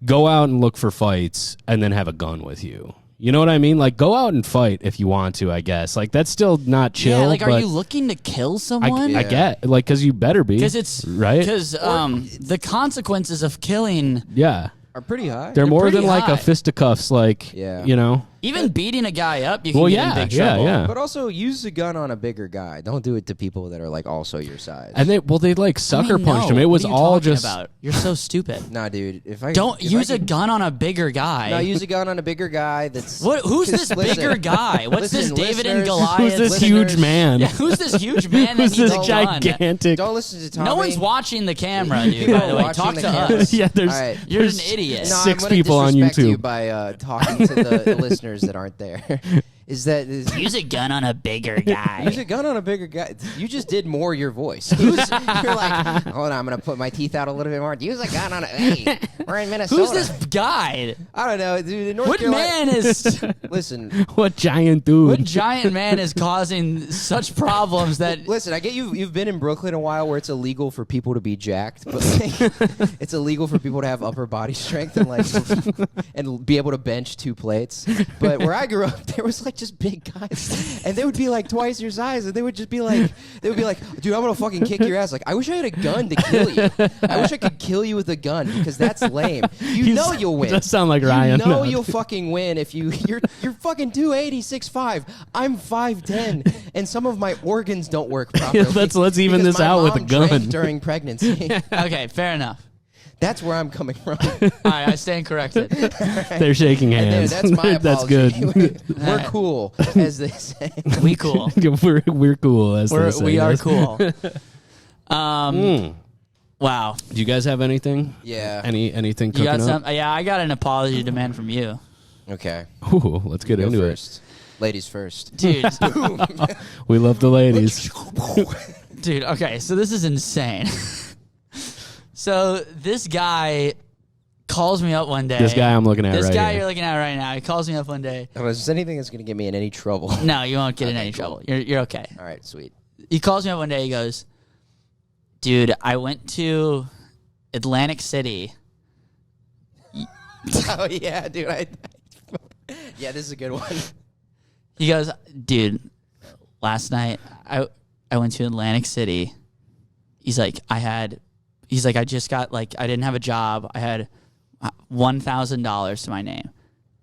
go out and look for fights and then have a gun with you. You know what I mean? Like, go out and fight if you want to, I guess. Like, that's still not chill. Yeah, like, are but you looking to kill someone? I get, like, because you better be. Because it's right. Because the consequences of killing, Yeah. Are pretty high. They're more pretty than like high. a fisticuffs, like, Yeah. you know? even beating a guy up, you can Well, get yeah, in big yeah, trouble. yeah. But also use a gun on a bigger guy. Don't do it to people that are like also your size. And they like I sucker mean, punched no. him. It was What are you all talking just. about? You're so stupid. Nah, dude. If I Don't if use I a gun on a bigger guy. No, use a gun on a bigger guy. That's Who's 'cause this listen, bigger guy? What's listen, this David and listeners- Goliath? Who's this listeners- huge man? Yeah, who's this huge man that Who's needs this a gun? gigantic? Don't listen to Tommy. No one's watching the camera, dude. People By the are way, watching talk the to camera. us. Yeah, there's. All right. You're an there's idiot. No, six I'm gonna people on disrespect you YouTube. by talking to the listeners that aren't there. Is Use a gun on a bigger guy. use a gun on a bigger guy? You just did more your voice. You're like, hold on, I'm gonna put my teeth out a little bit more. Use a gun on a. Hey, we're in Minnesota. Who's this guy? I don't know, dude. In North What Carolina, man is? Listen, What giant dude? What giant man is causing such problems that? listen. I get you. You've been in Brooklyn a while, where it's illegal for people to be jacked, but like, it's illegal for people to have upper body strength and like and be able to bench 2 plates. But where I grew up, there was like just big guys, and they would be like twice your size, and they would just be like, dude, I'm gonna fucking kick your ass. Like, I wish I had a gun to kill you. I wish I could kill you with a gun because that's lame. You know you'll win. Does sound like Ryan. You know you'll fucking win if you're fucking 280, 6'5". I'm 5'10", and some of my organs don't work properly. Let's even because this my out with a mom drank gun. during pregnancy. Okay, fair enough. That's where I'm coming from. All right, I stand corrected. They're shaking And hands. that's my That's apology. good. We're cool, as they say. We cool. we're cool. As they say, We are yes. cool. Mm. Wow. Do you guys have anything? Yeah. Anything You cooking got up? some? Yeah, I got an apology demand from you, Okay. Ooh, let's get Go into first. Ladies first. dude. it. We love the ladies. Dude, okay, so this is insane. So this guy calls me up one day. This guy I'm looking at This right guy here. you're looking at right now. He calls me up one day. Is there anything that's going to get me in any trouble? No, you won't get in Okay, any cool. trouble. You're okay. All right, sweet. He calls me up one day. He goes, dude, I went to Atlantic City. Oh, yeah, dude. Yeah, this is a good one. He goes, dude, last night I went to Atlantic City. He's like, I just got, like, I didn't have a job. I had $1,000 to my name.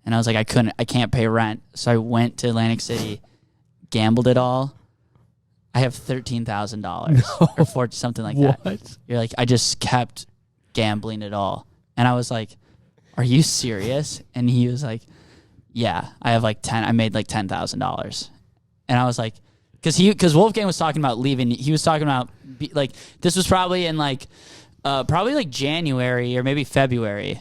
And I was like, I can't pay rent. So I went to Atlantic City, gambled it all. I have $13,000 or something like that. What? You're like, I just kept gambling it all. And I was like, are you serious? And he was like, yeah, I made like $10,000. And I was like, because Wolfgang was talking about leaving. He was talking about like, this was probably in like, probably like January or maybe February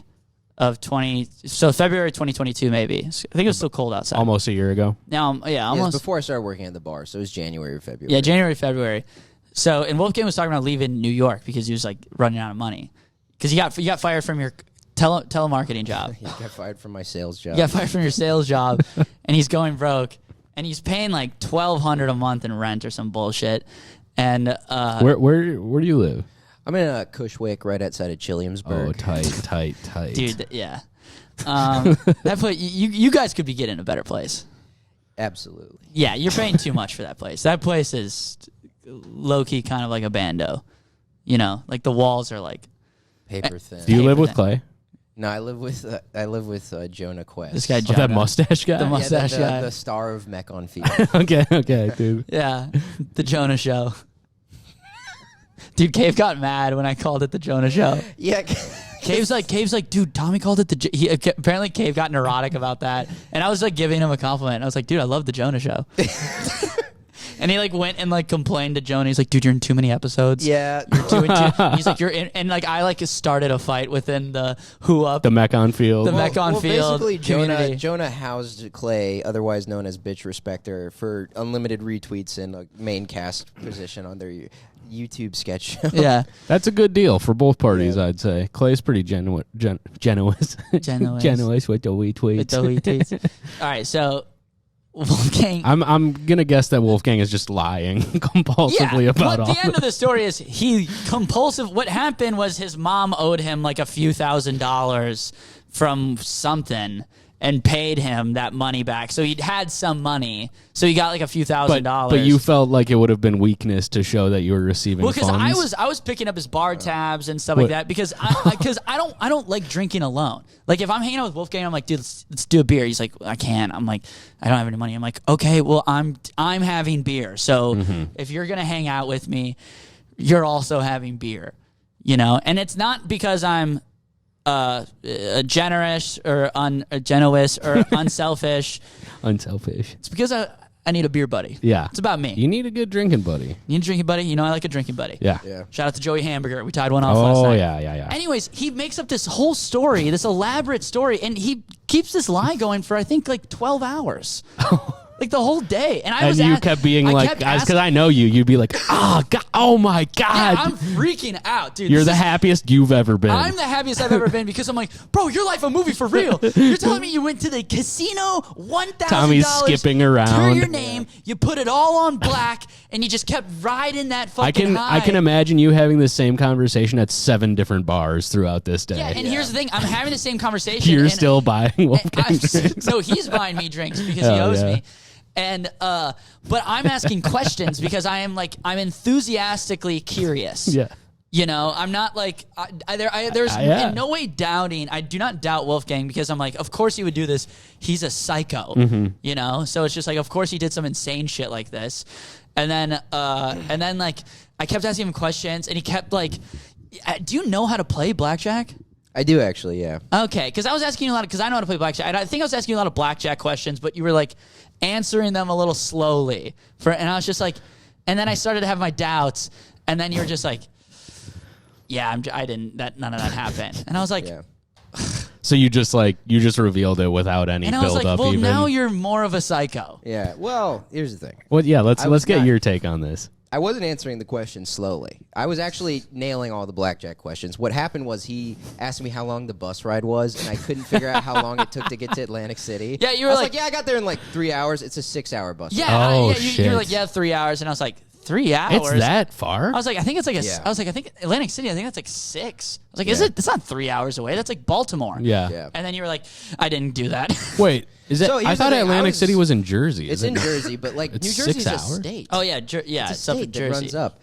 of February 2022 maybe. I think it was still cold outside. Almost a year ago. Now, yeah, Yeah, it was almost. before I started working at the bar, so it was January or February. Yeah, January, February. So, and Wolfgang was talking about leaving New York because he was like running out of money. Because you got fired from your telemarketing job. He got fired from my sales job. You got fired from your sales job, and he's going broke, and he's paying like $1,200 a month in rent or some bullshit. And Where do you live? I'm in Cushwick, right outside of Chilliamsburg. Oh, tight. dude, yeah, that place you guys could be getting a better place. Absolutely. Yeah, you're paying too much for that place. That place is low key kind of like a bando. You know, like the walls are like. Paper thin. Do you live with everything. Clay? No, I live with Jonah Quest. This guy, Oh, that mustache guy? The mustache guy. the star of Mech on Field. okay, dude. Yeah, the Jonah Show. Dude, Cave got mad when I called it the Jonah Show. Yeah. Cave's like, dude, Tommy called it apparently Cave got neurotic about that, and I was like giving him a compliment. I was like, dude, I love the Jonah Show. And he like went and like complained to Jonah. He's like, dude, you're in too many episodes. Yeah. You're 2 and 2. He's like, you're in, and like I like started a fight within the Who Up. The Mekon field. The Mekon field. Basically, community. Jonah housed Clay, otherwise known as Bitch Respecter, for unlimited retweets and a main cast position on their YouTube sketch show. Yeah. That's a good deal for both parties, I'd say. Clay's pretty generous with the retweets. All right, so Wolfgang. I'm gonna guess that Wolfgang is just lying compulsively about all. The end of the story is what happened was his mom owed him like a few $1,000s from something and paid him that money back. So he'd had some money. So he got like a few $1,000s. But you felt like it would have been weakness to show that you were receiving funds. Well, because I was picking up his bar tabs and stuff like that because I don't like drinking alone. Like if I'm hanging out with Wolfgang, I'm like, dude, let's do a beer. He's like, I can't. I'm like, I don't have any money. I'm like, okay, well, I'm having beer. So if you're gonna hang out with me, you're also having beer. And it's not because I'm generous or generous or unselfish. Unselfish. It's because I need a beer buddy. Yeah. It's about me. You need a good drinking buddy. You need a drinking buddy? I like a drinking buddy. Yeah. Shout out to Joey Hamburger. We tied one off last night. Oh, yeah. Anyways, he makes up this whole story, this elaborate story, and he keeps this lie going for, I think, like 12 hours. Like the whole day. And you kept being like, because I know you, you'd be like, oh my God. Yeah, I'm freaking out, dude. You're the happiest you've ever been. I'm the happiest I've ever been because I'm like, bro, your life a movie for real. You're telling me you went to the casino, $1,000. Tommy's skipping around. To your name, you put it all on black, and you just kept riding that fucking high. I can imagine you having the same conversation at 7 different bars throughout this day. Yeah, and here's the thing. I'm having the same conversation. You're still buying Wolfgang drinks. No, he's buying me drinks because he owes me. And but I'm asking questions because I'm enthusiastically curious. Yeah. I'm not like there's in no way doubting. I do not doubt Wolfgang because I'm like, of course he would do this. He's a psycho. So it's just like, of course he did some insane shit like this. And then like I kept asking him questions, and he kept like, do you know how to play blackjack? I do actually, yeah. Okay, because I was asking you a lot because I know how to play blackjack. I think I was asking you a lot of blackjack questions, but you were like answering them a little slowly. And I was just like, and then I started to have my doubts, and then you were just like, yeah, I didn't. None of that happened. And I was like, so you just revealed it without any build up. And I was like, well, now you're more of a psycho. Yeah. Well, here's the thing. Well, yeah. Let's get your take on this. I wasn't answering the question slowly. I was actually nailing all the blackjack questions. What happened was he asked me how long the bus ride was, and I couldn't figure out how long it took to get to Atlantic City. Yeah, you were like, I got there in like 3 hours. It's a 6-hour bus ride. Yeah, shit. You were like, 3 hours, and I was like, 3 hours? It's that far? I was like, I think it's like I was like, I think Atlantic City, I think that's like 6. I was like, is it? It's not 3 hours away. That's like Baltimore. Yeah. And then you were like, I didn't do that. Wait, is it? So I thought Atlantic City was in Jersey. It's in Jersey, but like New Jersey's a state. Oh yeah, it's it's a up in state that Jersey. runs up.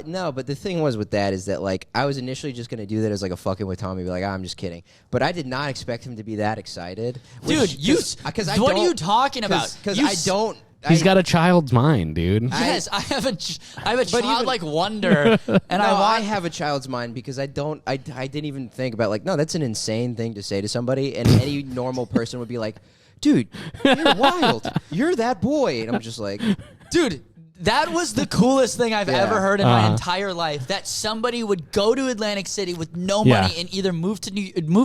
No, but the thing was with that is that like I was initially just gonna do that as like a fucking with Tommy, be like, I'm just kidding. But I did not expect him to be that exexcited. Dude, what are you talking about? Because I don't. He's got a child's mind, dude. Yes, I have a childlike wonder, and I have a child's mind because I didn't even think about like, no, that's an insane thing to say to somebody, and any normal person would be like, dude, you're wild, you're that boy, and I'm just like, dude. That was the coolest thing I've ever heard in my entire life. That somebody would go to Atlantic City with no money and either move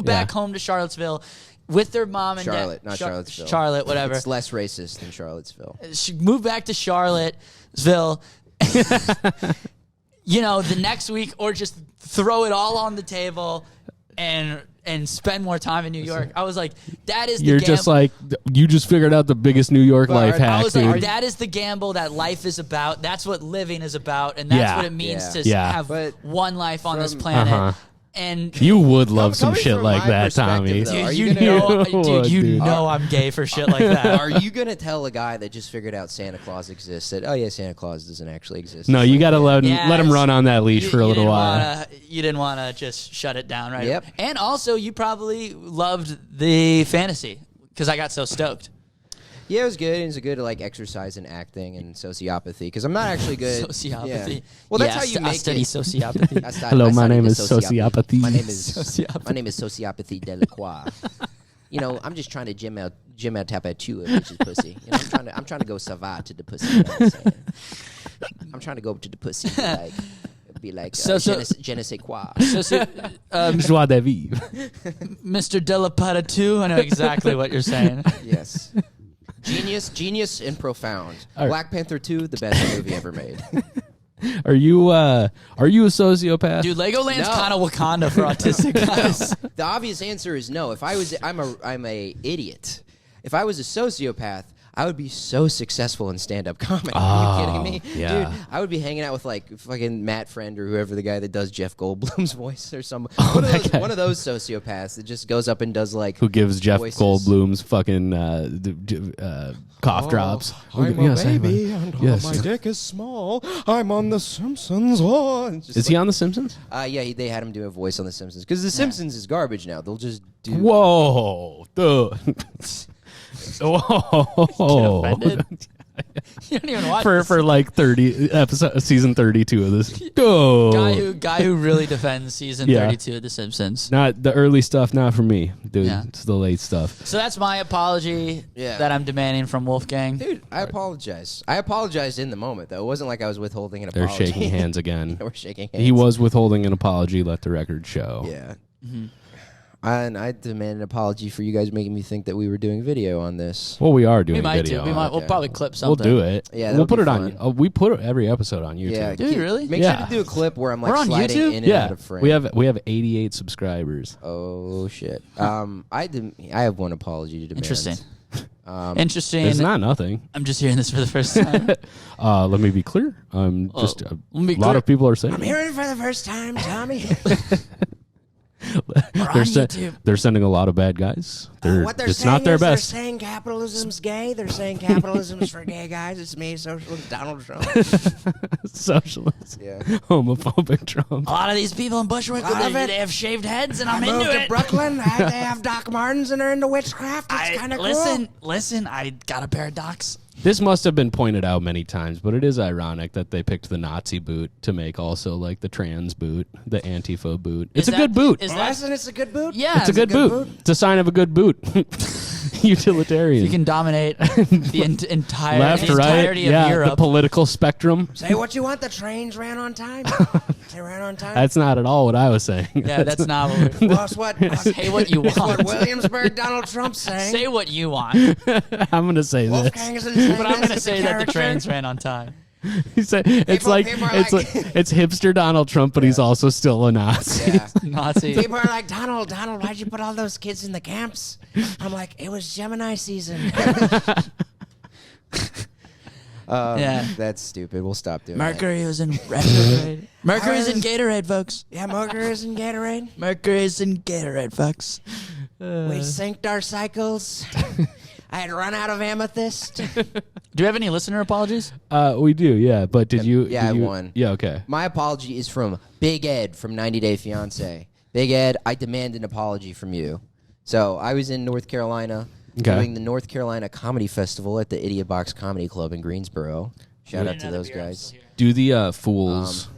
back home to Charlottesville with their mom and Charlotte, dad. not Charlottesville. Charlotte, whatever. It's less racist than Charlottesville. She moved back to Charlottesville. The next week, or just throw it all on the table and spend more time in New York. I was like, that is the You're just like, you just figured out the biggest New York life hack, I was dude. like, that is the gamble that life is about. That's what living is about. And that's what it means to have one life on this planet. And you would love some shit like that, Tommy. Dude, you know I'm gay for shit like that. Are you gonna tell a guy that just figured out Santa Claus exists that, oh yeah, Santa Claus doesn't actually exist? No, you gotta let him run on that leash for a little while. You didn't want to just shut it down, right? Yep. And also, you probably loved the fantasy because I got so stoked. Yeah, it was good. It was a good like exercise in acting and sociopathy because I'm not actually good. Sociopathy. Yeah. Well, that's how you make study it. sociopathy. Hello, my name is sociopathy. My name is sociopathy Delacroix. I'm just trying to gym out Tapattua, which is pussy. I'm trying to go Savat to the pussy. You know what I'm saying? I'm trying to go to the pussy. Be like, je ne sais quoi. Joie de vivre. Mr. Delapada 2, I know exactly what you're saying. Yes. Genius and profound. Black Panther 2, the best movie ever made. Are you a sociopath? Dude, Legoland's kind of Wakanda for autistic guys. The obvious answer is no. I'm a idiot. If I was a sociopath, I would be so successful in stand-up comedy. Are you kidding me? Yeah. Dude, I would be hanging out with like fucking Matt Friend or whoever the guy that does Jeff Goldblum's voice or some one of those sociopaths that just goes up and does like who gives Jeff voices. Goldblum's fucking cough drops. I'm a baby and my dick is small. I'm on The Simpsons. Is he on The Simpsons? Yeah, they had him do a voice on The Simpsons because The Simpsons is garbage now. They'll just do. Whoa, dude. Get offended. You don't even watch for like 30 episode season 32 of this. Guy who really defends season 32 of The Simpsons. Not the early stuff, not for me, dude. Yeah. It's the late stuff. So that's my apology that I'm demanding from Wolfgang. Dude, I apologize. I apologized in the moment, though. It wasn't like I was withholding an apology. They're shaking hands again. We're shaking hands. He was withholding an apology. Let the record show. Yeah. Mm-hmm. And I demand an apology for you guys making me think that we were doing video on this. Well, we are doing we might video. Do. We'll probably clip something. We'll do it. Yeah, we'll put it fun. on. We put every episode on YouTube. Yeah, do you really? Make sure to do a clip where I'm like sliding YouTube? in and out of frame. We have 88 subscribers. Oh shit. I have one apology to demand. Interesting. Interesting. It's not nothing. I'm just hearing this for the first time. Let me be clear. Just a lot of people are saying. I'm hearing it for the first time, Tommy. They're sending a lot of bad guys. It's not their best. They're saying capitalism's gay. They're saying capitalism's for gay guys. It's me, socialist Donald Trump. Socialist. Yeah. Homophobic Trump. A lot of these people in Bushwick, they have shaved heads, and I'm into moved it. to Brooklyn. They have Doc Martens, and they're into witchcraft. It's kind of cool. Listen, I got a pair of Docs. This must have been pointed out many times, but it is ironic that they picked the Nazi boot to make also like the trans boot, the Antifa boot. It's a good boot. It's a good boot? Yeah. It's a good boot. It's a sign of a good boot. Utilitarian. You can dominate the entire left, entirety of Europe. The political spectrum. Say what you want. The trains ran on time. They ran on time. That's not at all what I was saying. Yeah, that's not what we're... Say what you want. What Williamsburg Donald Trump's saying. Say what you want. I'm going to say Wolfgang this. But I'm going to say that the trains ran on time. He said it's hipster Donald Trump, but he's also still a Nazi. Yeah. Nazi. People are like, Donald, why'd you put all those kids in the camps? I'm like, it was Gemini season. Yeah, that's stupid. We'll stop doing Mercury was in retrograde. Mercury's in Gatorade, folks. Yeah, Mercury's in Gatorade. Mercury's in Gatorade, folks. We synced our cycles. I had run out of amethyst. Do you have any listener apologies? We do, yeah. But did you? Yeah, I won. Yeah, okay. My apology is from Big Ed from 90 Day Fiance. Big Ed, I demand an apology from you. So I was in North Carolina doing the North Carolina Comedy Festival at the Idiot Box Comedy Club in Greensboro. Shout out to those guys. Do the fools.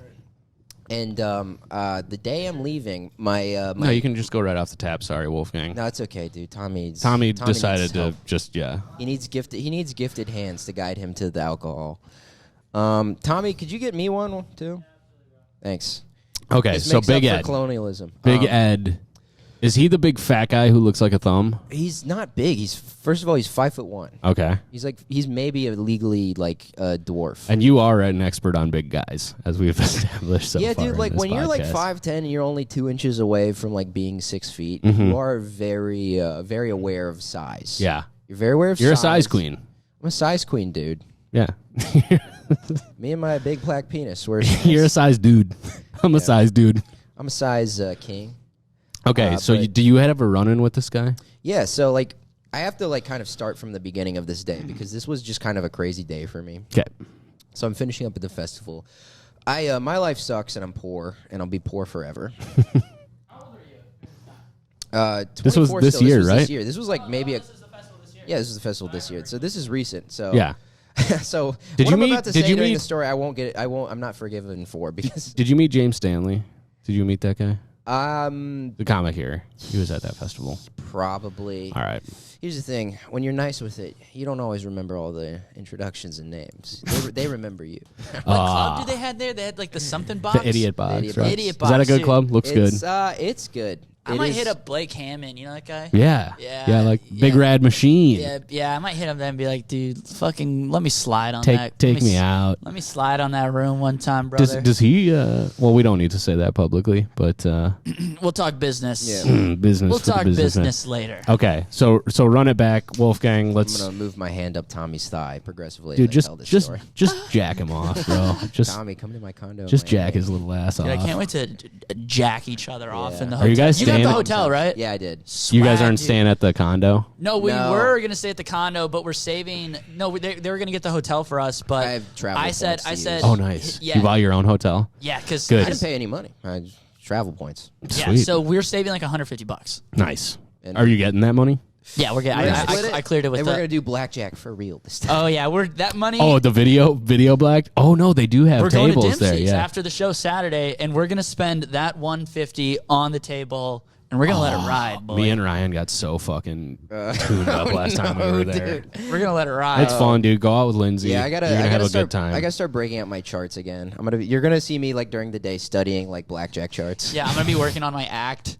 And the day I'm leaving, my no, you can just go right off the tap. Sorry, Wolfgang. No, it's okay, dude. Tommy decided to just He needs gifted hands to guide him to the alcohol. Tommy, could you get me one too? Thanks. Okay, this so makes Big up for Ed. colonialism. Big Ed. Is he the big fat guy who looks like a thumb? He's not big. First of all, he's 5'1". Okay. He's maybe a legally like a dwarf. And you are an expert on big guys, as we've established so far. Yeah, dude. Like when you're like podcast. 5'10" and you're only 2 inches away from like being 6 feet, you are very very aware of size. Yeah. You're very aware of size. You're a size queen. I'm a size queen, dude. Yeah. Me and my big black penis. You're a size dude. I'm a size dude. I'm a size king. Okay, so do you have a run-in with this guy? Yeah, so like I have to like kind of start from the beginning of this day because this was just kind of a crazy day for me. Okay. So I'm finishing up at the festival. My life sucks and I'm poor and I'll be poor forever. How old are you? This was this year, right? This year. This was like maybe this is the festival this year. So this is recent. So yeah. So did what you I'm meet? about to Did say you the story? I'm not forgiven for because. Did you meet James Stanley? Did you meet that guy? The comic here. He was at that festival. Probably. All right. Here's the thing: when you're nice with it, you don't always remember all the introductions and names. They remember you. What club did they have there? They had like the something box. The Idiot Box. Idiot right? Box. Idiot Is that a Box, good dude. club? Looks good. It's good. I might hit up Blake Hammond. You know that guy? Yeah. Yeah, like Big yeah. Rad Machine. Yeah. I might hit him then and be like, dude, fucking let me slide on that. Take me out. Let me slide on that room one time, brother. Does he? Well, we don't need to say that publicly, but We'll talk business. Yeah. business. We'll for the talk businessman. business later. Okay, so run it back, Wolfgang. I'm Let's, gonna move my hand up Tommy's thigh progressively. dude, as I tell this story. just jack him off, bro. Just Tommy, come to my condo. just man. jack his little ass off. Dude, I can't wait to jack each other off in the Are hotel. you guys You got staying the at- hotel, right? Yeah, I did. You guys Swag, aren't dude. staying at the condo. No, we No. were gonna stay at the condo, but we're saving. No, they were gonna get the hotel for us, but I have travel I said, points to use. Oh, nice. Yeah, You buy your own hotel. yeah, because Good. I didn't pay any money. I just travel points. Yeah, Sweet. so we're saving like $150. Nice. And- Are you getting that money? Yeah, we're getting. We're gonna split it, I cleared it with and the. we're gonna do blackjack for real this time. Oh yeah, we're that money. Oh, the video black. Oh no, they do have we're going to tables there. Dempsey's Yeah. after the show Saturday, and we're gonna spend that $150 on the table, and we're gonna let it ride, boy. Me and Ryan got so fucking tuned up last time we were there. Dude. We're gonna let it ride. It's fun, dude. Go out with Lindsay. Yeah, You're gonna have a start, good time. I gotta start breaking out my charts again. You're gonna see me like during the day studying like blackjack charts. Yeah, I'm gonna be working on my act.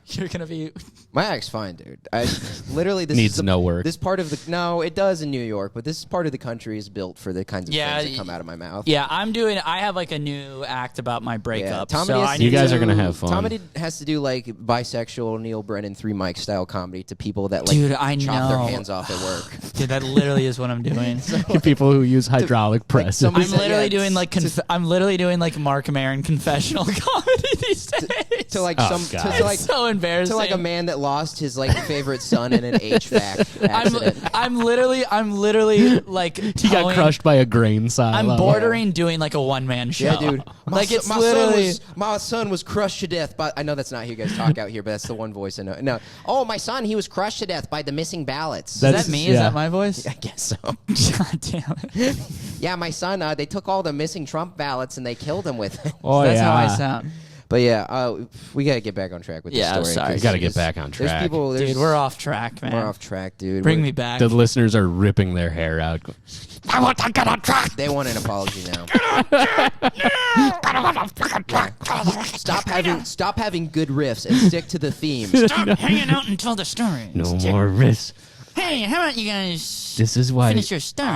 You're gonna be. My act's fine, dude. I literally this Needs is the, no work. This part of the no, it does in New York, but this part of the country is built for the kinds of Yeah, things that come out of my mouth. Yeah, I have like a new act about my breakup. Tommy so has I to You guys do- are gonna have fun. Tommy has to do like bisexual Neil Brennan 3 mic style comedy to people that like Dude, I chop their know. hands off at work. Dude, that literally is what I'm doing. People who use hydraulic press. somebody I'm said, literally yeah, doing like I'm literally doing like Mark Maron confessional comedy these days. to like Oh, some God. to like It's so embarrassing. to like a man that lost his like favorite son in an HVAC accident. I'm literally like He got crushed by a grain silo. I'm bordering doing like a one-man show. Yeah, dude. Like it's literally. my son was crushed to death. But I know that's not how you guys talk out here. But that's the one voice I know. No. Oh, my son, he was crushed to death by the missing ballots. Is That's- that me? yeah. Is that my voice? I guess so. God damn it. Yeah, my son. They took all the missing Trump ballots and they killed him with it. Oh, That's yeah. how I sound. But yeah, we gotta get back on track with Yeah, I'm this story. sorry. You 'cause gotta get there's- back on There's track. people. Dude, we're off track, man. We're off track, dude. Bring We're- me back. The listeners are ripping their hair out. I want to get on track. They want an apology now. Stop having good riffs and stick to the theme. Stop hanging out and tell the story. No more risks. Hey, how about you guys This is why. finish your story?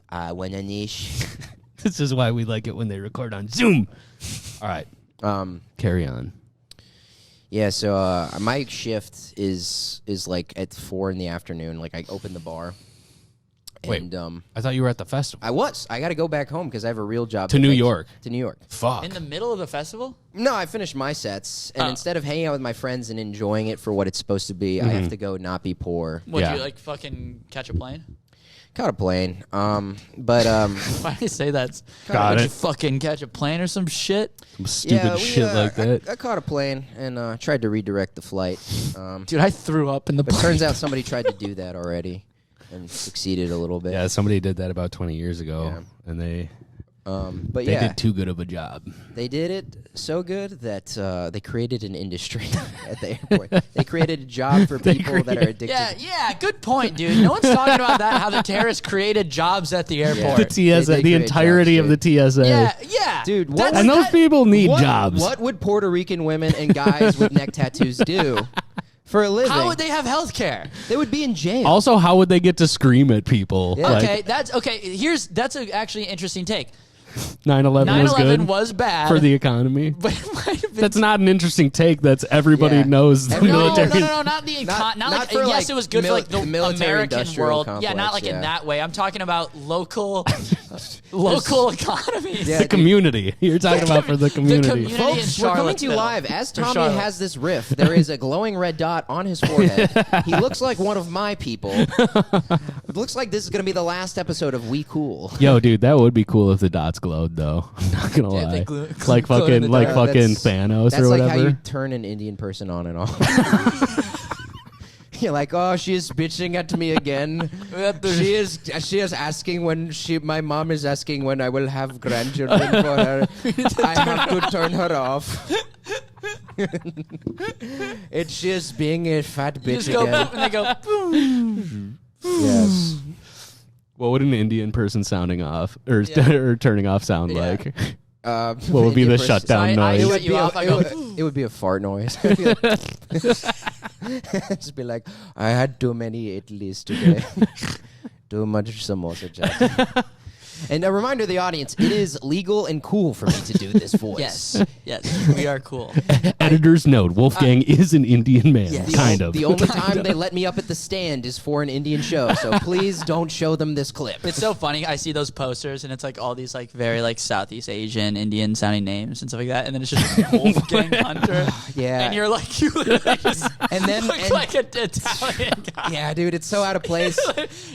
I want a niche. This is why we like it when they record on Zoom. All right, carry on. Yeah, so my shift is like at 4 p.m. Like I open the bar. Wait. And I thought you were at the festival. I got to go back home because I have a real job. To New York. To New York. Fuck. In the middle of the festival? No, I finished my sets, and Oh. instead of hanging out with my friends and enjoying it for what it's supposed to be, I have to go not be poor. Would Yeah. you like fucking catch a plane? Caught a plane. But Why do you say that? Got Would it. you fucking catch a plane or some shit? Some stupid shit like that. I caught a plane and tried to redirect the flight. Dude, I threw up in the But plane. turns out somebody tried to do that already and succeeded a little bit. Yeah, somebody did that about 20 years ago, Yeah. and they But they yeah, did too good of a job. they did it so good that they created an industry at the airport. They created a job for people that are addicted. Yeah, good point, dude. No one's talking about that, how the terrorists created jobs at the airport. The TSA, They the create entirety jobs, of the TSA. Yeah. Dude, what That's- And those that- people need What- jobs. What would Puerto Rican women and guys with neck tattoos do for a living? How would they have health care? They would be in jail. Also, how would they get to scream at people? Yeah. Like, Okay, that's actually an interesting take. 9/11 was 9/11 good was bad. for the economy. but it might have been That's not an interesting take. That's everybody Yeah. knows the Everyone- military. No, not the Not- not not like for, yes, like, it was good for like the military American industrial world. complex, Yeah, not like yeah. in that way. I'm talking about local economies. Yeah, The community. You're talking about for the community. community. Folks, in we're coming to you Charlottesville. live. As For Tommy Charlotte. has this riff, there is a glowing red dot on his forehead. He looks like one of my people. It looks like this is going to be the last episode of We Cool. Yo, dude, that would be cool if the dots glowed, though. I'm not gonna Yeah, lie. they glue- like glowed in fucking, the like dark. fucking That's- Thanos That's or like whatever. how you turn an Indian person on and off. You're like, oh, she's bitching at me again. she is asking when my mom is asking when I will have grandchildren for her. I have to turn her off. It's just being a fat bitch Just go again. boom, and they go boom. Yes. What would an Indian person sounding off or, Yeah. or turning off sound Yeah. like? What What would be the shutdown So I noise? shut you off, I go, it would be a fart noise. Just be like, I had too many Italy's today. Too much samosa chat. And a reminder to the audience, it is legal and cool for me to do this voice. Yes, we are cool. Editor's note: Wolfgang is an Indian man, Yes. kind of. The only time they let me up at the stand is for an Indian show, so please don't show them this clip. It's so funny. I see those posters, and it's like all these like very like Southeast Asian, Indian sounding names and stuff like that, and then it's just Wolfgang Hunter. Yeah. And you're like, you literally just And then look like an Italian guy. yeah, dude, it's so out of place.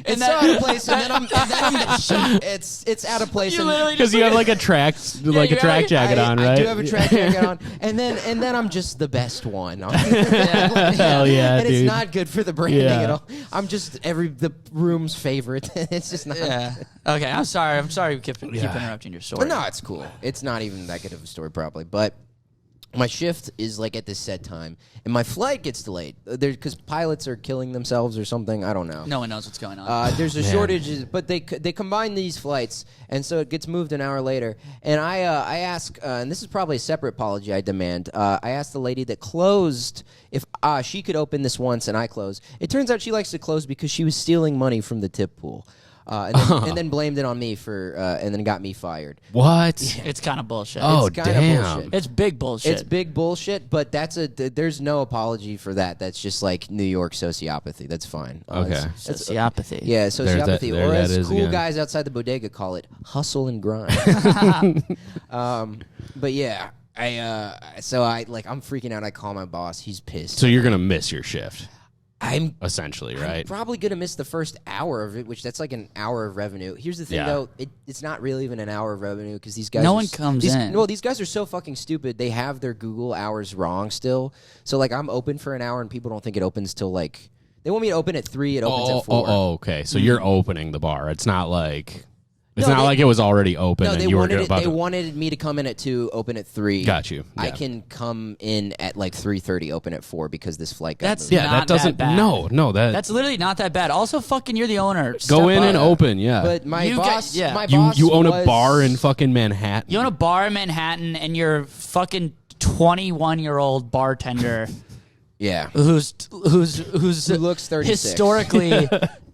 It's that- so out of place, and then I'm it's out of place. You and literally Because just you have look like a track, you like a have track like- jacket on, I right? do have a track jacket on, and then I'm just the best one. Hell yeah, and dude. it's not good for the branding Yeah. at all. I'm just the room's favorite. It's just not. Yeah. Okay. I'm sorry. I'm sorry. We keep interrupting your story. But no, it's cool. It's not even that good of a story, probably. But my shift is like at this set time, and my flight gets delayed. Because pilots are killing themselves or something. I don't know. No one knows what's going on. There's a shortage, but they combine these flights, and so it gets moved an hour later. And I ask, and this is probably a separate apology I demand. I asked the lady that closed if she could open this once, and I close. It turns out she likes to close because she was stealing money from the tip pool. And then blamed it on me and then got me fired. What? It's kind of bullshit. Oh, It's kinda damn. bullshit. It's big bullshit. It's big bullshit, but there's no apology for that. That's just like New York sociopathy. That's fine. Okay. That's- Sociopathy. yeah, sociopathy, there or that as is cool again. guys outside the bodega call it, hustle and grind. But yeah, I'm freaking out. I call my boss. He's pissed. So you're gonna miss your shift, I'm essentially, right? probably gonna miss the first hour of it, which that's like an hour of revenue. Here's the thing, Yeah. though, it's not really even an hour of revenue because these guys. No are one s- comes these, in. Well, these guys are so fucking stupid. They have their Google hours wrong still. So like, I'm open for an hour, and people don't think it opens till like they want me to open at 3. It opens at 4. Okay. So you're opening the bar. It's not like No, they- like it was already open No, and they you were wanted about they to. wanted me to come in at 2, open at 3. Got you. I Yeah. can come in at like 3:30, open at 4 because this flight got That's moved. Yeah, not that doesn't. that bad. No, that. That's literally not that bad. Also, fucking, you're the owner. Go Step in up. and open. Yeah. But my You boss, got- yeah. my you boss own a was- bar in fucking Manhattan. You own a bar in Manhattan, and you're fucking 21-year-old bartender yeah. who Who looks 36. historically,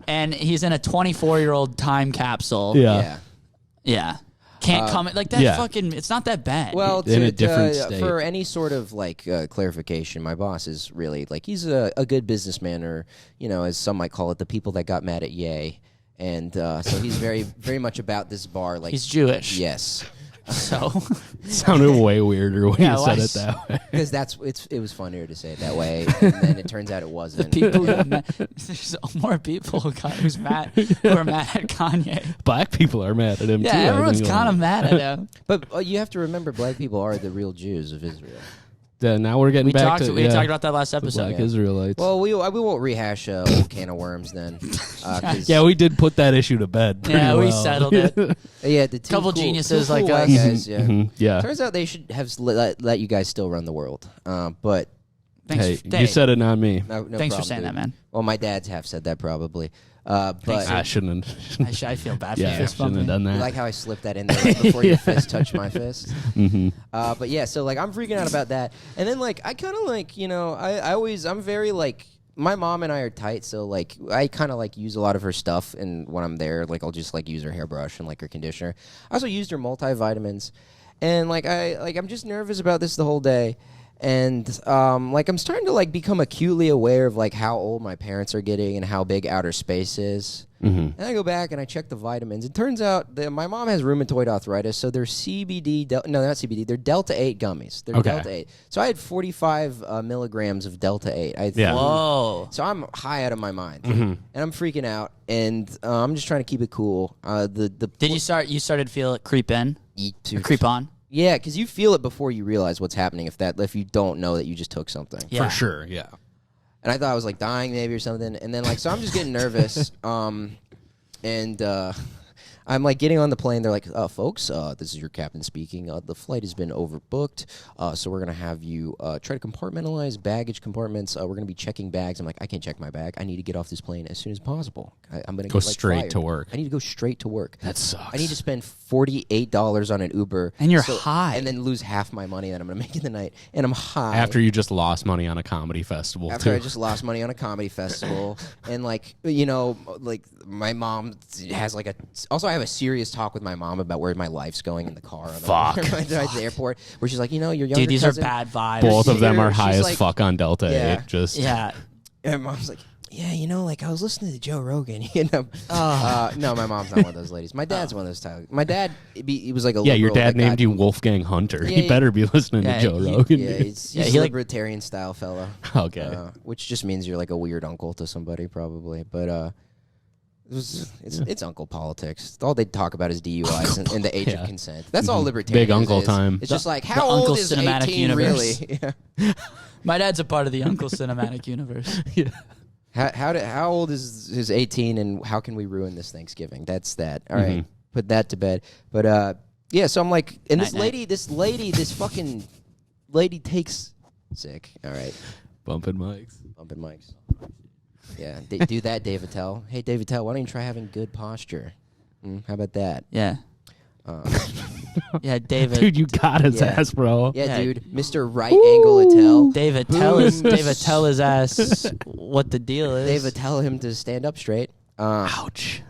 and he's in a 24-year-old time capsule. Yeah. Yeah. Yeah. Can't come like that. yeah. Fucking, it's not that bad. Well, In a different state. for any sort of like clarification, my boss is really like he's a good businessman, or as some might call it, the people that got mad at Ye, and so he's very very much about this bar. Like he's Jewish. yes, So It sounded way weirder when Yeah, you said why- it that way. because it was funnier to say it that way, and then it turns out it wasn't. people who there's more people who are mad at Kanye. Black people are mad at him too. Yeah, I everyone's think. kind of mad at him. But you have to remember, black people are the real Jews of Israel. Now we're getting We back talked. to We talked about that last the episode. Black Israelites. Well, we won't rehash a old can of worms then. 'Cause- yeah, we did put that issue to bed. pretty Yeah, we well. settled it. yeah, the two Couple cool, geniuses two cool like white us. guys. Yeah. Mhm, yeah. Turns out they should have let you guys still run the world. But Thanks. Hey, you said it, not me. no Thanks for problem, saying dude. that, man. Well, my dads have said that probably. But I shouldn't. I feel bad for Yeah, fist shouldn't have bumping. done you that. like how I slipped that in there right before your fist touched my fist? Mm-hmm. But yeah, so like I'm freaking out about that. And then like I kind of like, I'm very like, my mom and I are tight, so like I kind of like use a lot of her stuff, and when I'm there, like I'll just like use her hairbrush and like her conditioner. I also used her multivitamins, and like I'm just nervous about this the whole day. And like I'm starting to like become acutely aware of like how old my parents are getting and how big outer space is. Mm-hmm. And I go back and I check the vitamins. It turns out that my mom has rheumatoid arthritis, so they're CBD. No, not CBD. They're Delta 8 gummies. They're Okay. Delta 8. So I had 45 milligrams of Delta 8. Yeah. Whoa. So I'm high out of my mind, Mm-hmm. and I'm freaking out, and I'm just trying to keep it cool. Did you start? You started to feel it creep in, to creep on. Yeah, because you feel it before you realize what's happening. If you don't know that you just took something. Yeah. For sure, yeah. And I thought I was like dying maybe or something, and then like so I'm just getting nervous, and I'm like getting on the plane. They're like, folks, this is your captain speaking. The flight has been overbooked, so we're gonna have you try to compartmentalize baggage compartments. We're gonna be checking bags. I'm like, I can't check my bag. I need to get off this plane as soon as possible. I'm gonna Go get, like, straight fired. to work. I need to go straight to work. That sucks. I need to spend $48 on an Uber, And you're high. and then lose half my money that I'm gonna make in the night, and I'm high. After you just lost money on a comedy festival, After too. I just lost money on a comedy festival, and like like my mom has like also I have a serious talk with my mom about where my life's going in the car. Fuck. At the airport, where she's like, your younger Dude, these cousin, are bad vibes. Both of them are She's high as like- fuck on Delta Yeah. 8. Just Yeah. And mom's like, yeah, like I was listening to Joe Rogan. No, my mom's not one of those ladies. My dad's one of those types. My dad, he was like a yeah. Your liberal dad that named got- you Wolfgang Hunter. Yeah, he yeah. better be listening Yeah, to Joe he- Rogan. Yeah, dude. he's Yeah, a he, like- libertarian style fella. Okay. Which just means you're like a weird uncle to somebody, probably. But it's uncle politics. All they talk about is DUIs and the age Yeah. of consent. That's all libertarian. Big uncle is. time. It's just like, the how old uncle is cinematic 18 universe. really? Yeah. My dad's a part of the Uncle Cinematic Universe. Yeah. How old is 18, and how can we ruin this Thanksgiving? That's that. All right, put that to bed. But yeah. So I'm like, and this fucking lady takes sick. All right, Bumping mics. bumping mics. Yeah, do that, Dave Attell. Hey, Dave Attell, why don't you try having good posture? How about that? Yeah. Yeah, David. Dude, you got his Yeah. ass, bro. Yeah, Yeah. dude, Mr. Right Angle Attell. David, tell his ass what the deal is. Dave, tell him to stand up straight. Ouch.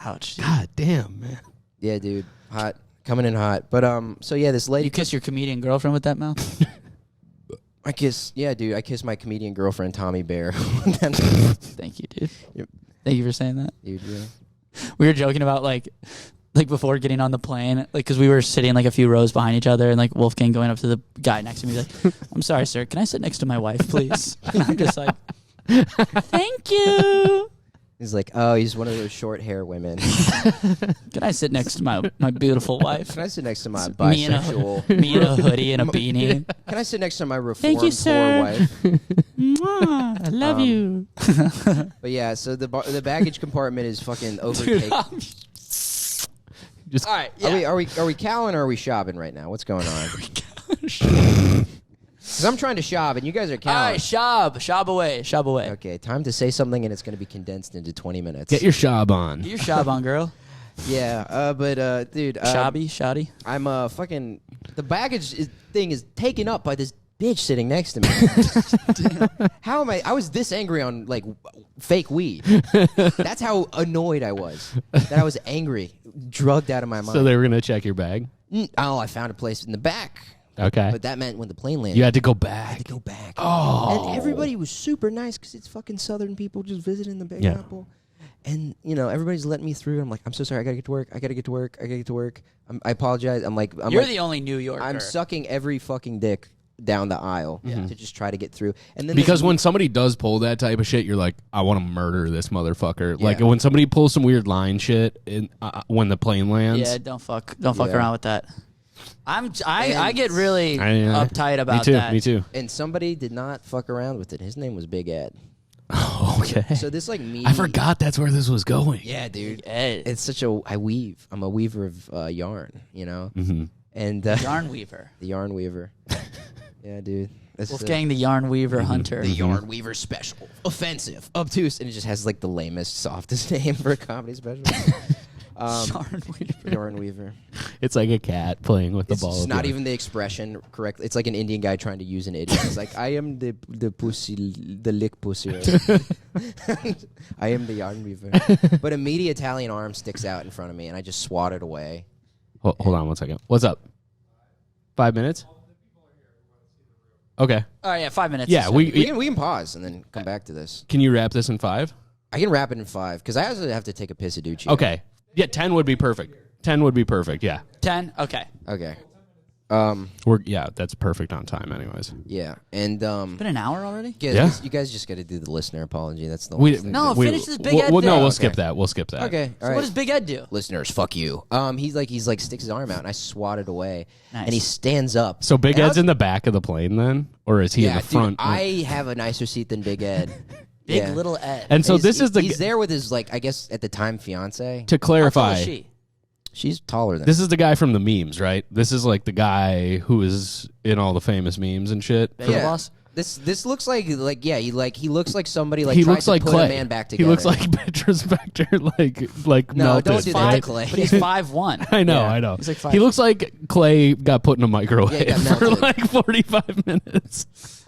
Ouch. Dude. God damn, man. Yeah, dude, hot, coming in hot. But so yeah, this lady. You kiss your comedian girlfriend with that mouth? I kiss my comedian girlfriend Tommy Bear. Thank you, dude. Yep. Thank you for saying that. Dude, yeah. We were joking about like before getting on the plane, like because we were sitting like a few rows behind each other, and like Wolfgang going up to the guy next to me, he's like, "I'm sorry, sir, can I sit next to my wife, please?" And I'm just like, "Thank you." He's like, oh, he's one of those short hair women. Can I sit next to my beautiful wife? Can I sit next to my Me in a- bisexual? Me in a hoodie and a beanie. Can I sit next to my reformed Thank you, poor sir. wife? Mwah, I love you. But yeah, so the baggage compartment is fucking overtaken. Just All right, are we cowing or are we shopping right now? What's going on? Because I'm trying to shop and you guys are All cowing. right, shab away. Okay, time to say something and it's going to be condensed into 20 minutes. get your shab on. Get your shab on, girl. Yeah, but dude, Shoddy. I'm fucking the baggage thing is taken up by this bitch sitting next to me. How am I? I was this angry on like fake weed. That's how annoyed I was. That I was angry, drugged out of my mind. So they were gonna check your bag. Oh, I found a place in the back. Okay. But that meant when the plane landed, You had to go I had back. to go back. Oh. And everybody was super nice because it's fucking Southern people just visiting the Big Yeah. Apple. And, everybody's letting me through. I'm like, I'm so sorry. I got to get to work. I apologize. You're the only New Yorker. I'm sucking every fucking dick down the aisle to just try to get through. And then Because this- when somebody does pull that type of shit, you're like, I want to murder this motherfucker. Yeah. Like when somebody pulls some weird line shit in, when the plane lands. Yeah, don't fuck Yeah. around with that. I get really uptight about me too, that. Me too. And somebody did not fuck around with it. His name was Big Ed. Okay. So this like me. I forgot that's where this was going. Yeah, dude. Ed. It's such a. I weave. I'm a weaver of yarn. Mm-hmm. And Yarn Weaver. the yarn weaver. Yeah, dude. That's Wolfgang the Yarn Weaver Hunter. the yarn weaver special, offensive, obtuse, and it just has like the lamest, softest name for a comedy special. Yarn Weaver. Yarn weaver. It's like a cat playing with the It's ball. just of not yarn. even the expression correct. It's like an Indian guy trying to use an idiom. It's like I am the pussy, the lick pussy. I am the yarn weaver. But a meaty Italian arm sticks out in front of me, and I just swat it away. Hold on 1 second. What's up? 5 minutes? Okay. All right, yeah, 5 minutes. Yeah, We can pause and then come back to this. Can you wrap this in 5? I can wrap it in 5 because I also have to take a piss at Ducci. Okay. Yeah, 10 would be perfect. 10 would be perfect. Yeah. 10? Okay. Okay. That's perfect on time anyways. Yeah, and Been an hour already? Yeah. you guys just got to do the listener apology. That's the We, last thing. No, to do. finish this Big we'll, Ed well, no, thing. we'll Okay. skip that. We'll skip that. Okay, all So right. what does Big Ed do? Listeners, fuck you. He's like sticks his arm out, and I swat it away, Nice. and he stands up. So Big And I Ed's was- in the back of the plane then? Or is he in yeah, the front? Dude, I have a nicer seat than Big Ed. Big Yeah. Little Ed. and so He's- this is the... he's there with his I guess at the time fiance. To How tall clarify... is she? She's taller than This is the guy from the memes, right? This is like the guy who is in all the famous memes and shit. Baby boss. This looks like he looks like somebody He tried looks to like put Clay. a man back together. He looks like Petrospector, like No, melted. don't do that to right? Clay. But he's 5'1". I know, Yeah. I know. He's like He looks like Clay got put in a microwave Yeah, he got for melted. like 45 minutes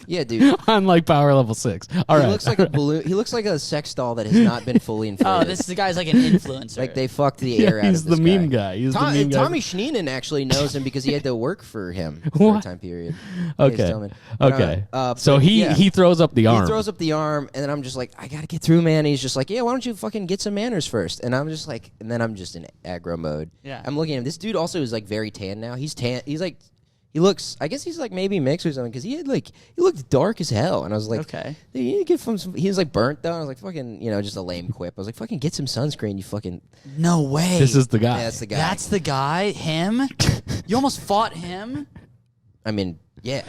Yeah, dude. on like power level 6. All He right. looks like a balloon. He looks like a sex doll that has not been fully inflated. Oh, this guy's like an influencer. like they fucked the air out He's of this the meme guy. He's the meme guy. Tommy Schneenan actually knows him because he had to work for him for a What? time period. Yeah, he's Okay. telling me. But, Okay. but, So yeah. he throws up the arm. He throws up the arm, and then I'm just like, I gotta get through, man. And he's just like, yeah, why don't you fucking get some manners first? And I'm just like, and then I'm just in aggro mode. Yeah. I'm looking at him. This dude also is like very tan now. He's tan. He's like, he looks. I guess he's like maybe mixed or something because he looked dark as hell. And I was like, Okay. you need to get some. He was like burnt though. And I was like, fucking, just a lame quip. I was like, fucking get some sunscreen. You fucking. No way. This is the guy. Yeah, that's the guy. That's the guy? Him? You almost fought him? I mean, yeah,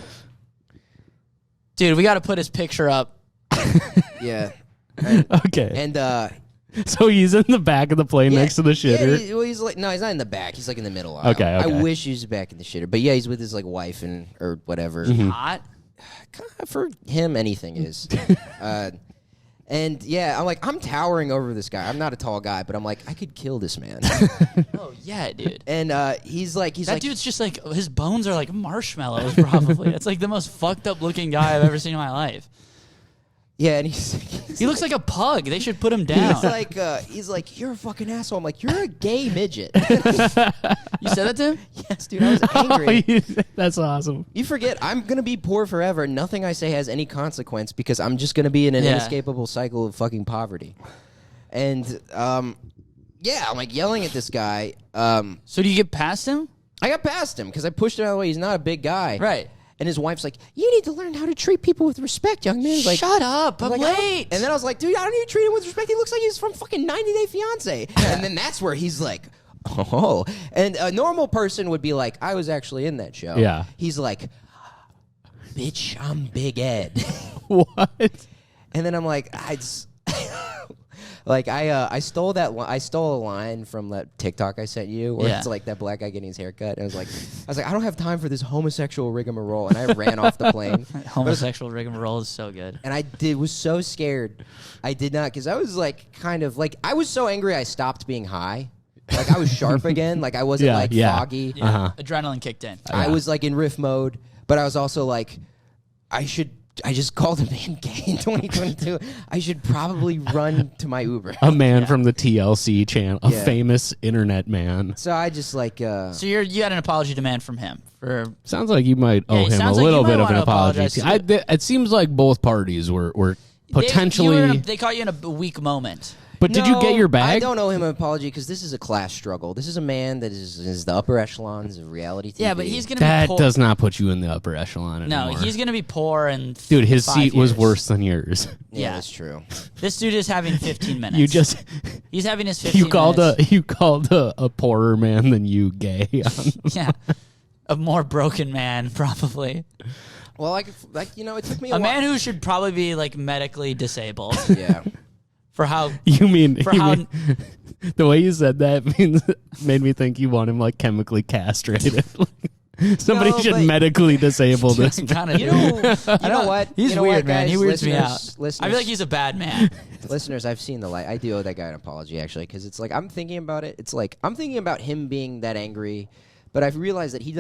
Dude, we got to put his picture up. yeah. And, Okay. and So he's in the back of the plane yeah, next to the shitter. Yeah, he's like, no, he's not in the back. He's like in the middle aisle. Okay. I wish he was back in the shitter, but yeah, he's with his like wife or whatever. Mm-hmm. Hot? For him, anything is. And yeah, I'm towering over this guy. I'm not a tall guy, but I'm like, I could kill this man. Oh, yeah, dude. And he's That like, dude's just like, his bones are like marshmallows, probably. That's like the most fucked up looking guy I've ever seen in my life. yeah, and He looks like a pug. They should put him down. he's like, you're a fucking asshole. I'm like, you're a gay midget. You said that to him? Yes, dude, I was angry. That's awesome. You forget, I'm going to be poor forever. Nothing I say has any consequence because I'm just going to be in an Yeah. inescapable cycle of fucking poverty. And, yeah, I'm like yelling at this guy. So do you get past him? I got past him because I pushed him out of the way. He's not a big guy. Right. And his wife's like, you need to learn how to treat people with respect, young man. Like, Shut up. I'm like, late. And then I was like, dude, I don't need to treat him with respect. He looks like he's from fucking 90 Day Fiance. And then that's where he's like, oh. And a normal person would be like, I was actually in that show. Yeah. He's like, bitch, I'm Big Ed. What? And then I'm like, I stole that. I stole a line from that TikTok I sent you, where Yeah. it's like that black guy getting his haircut. And I was like, I don't have time for this homosexual rigmarole, and I ran off the plane. Homosexual rigmarole is so good. And I was so scared. I did not, because I was like, kind of like, I was so angry I stopped being high. Like I was sharp again. Like I wasn't foggy. Yeah. Uh-huh. Adrenaline kicked in. I was like in riff mode, but I was also like, I just called a man gay in 2022. I should probably run to my Uber. A man from the TLC channel, a Yeah. famous internet man. So I just like, So you had an apology demand from him for Sounds like you might owe it him a sounds like little you might bit of an wanna apology. apologize to It seems like both parties were potentially. They caught you in a weak moment. But did you get your I bag? don't owe him an apology because this is a class struggle. This is a man that is the upper echelons of reality TV. Yeah, but he's gonna be That poor. does not put you in the upper echelon No, anymore. he's gonna be poor and Dude, his 5 seat was years. worse than yours. Yeah, Yeah. that's true. This dude is having 15 minutes. You just he's having his 15 you called minutes. a poorer man than you gay. Yeah, a more broken man probably. Well, it took me A a man who should probably be like medically disabled Yeah. for how You mean For how- the way you said that made me think you want him like chemically castrated. Somebody No, should but- medically disable this. kind of. You know what? He's You know weird, what, man. guys? He weirds me out. Listeners, I feel like he's a bad man. listeners, I've seen the light. I do owe that guy an apology, actually, because it's like I'm thinking about it. It's like I'm thinking about him being that angry, but I've realized that he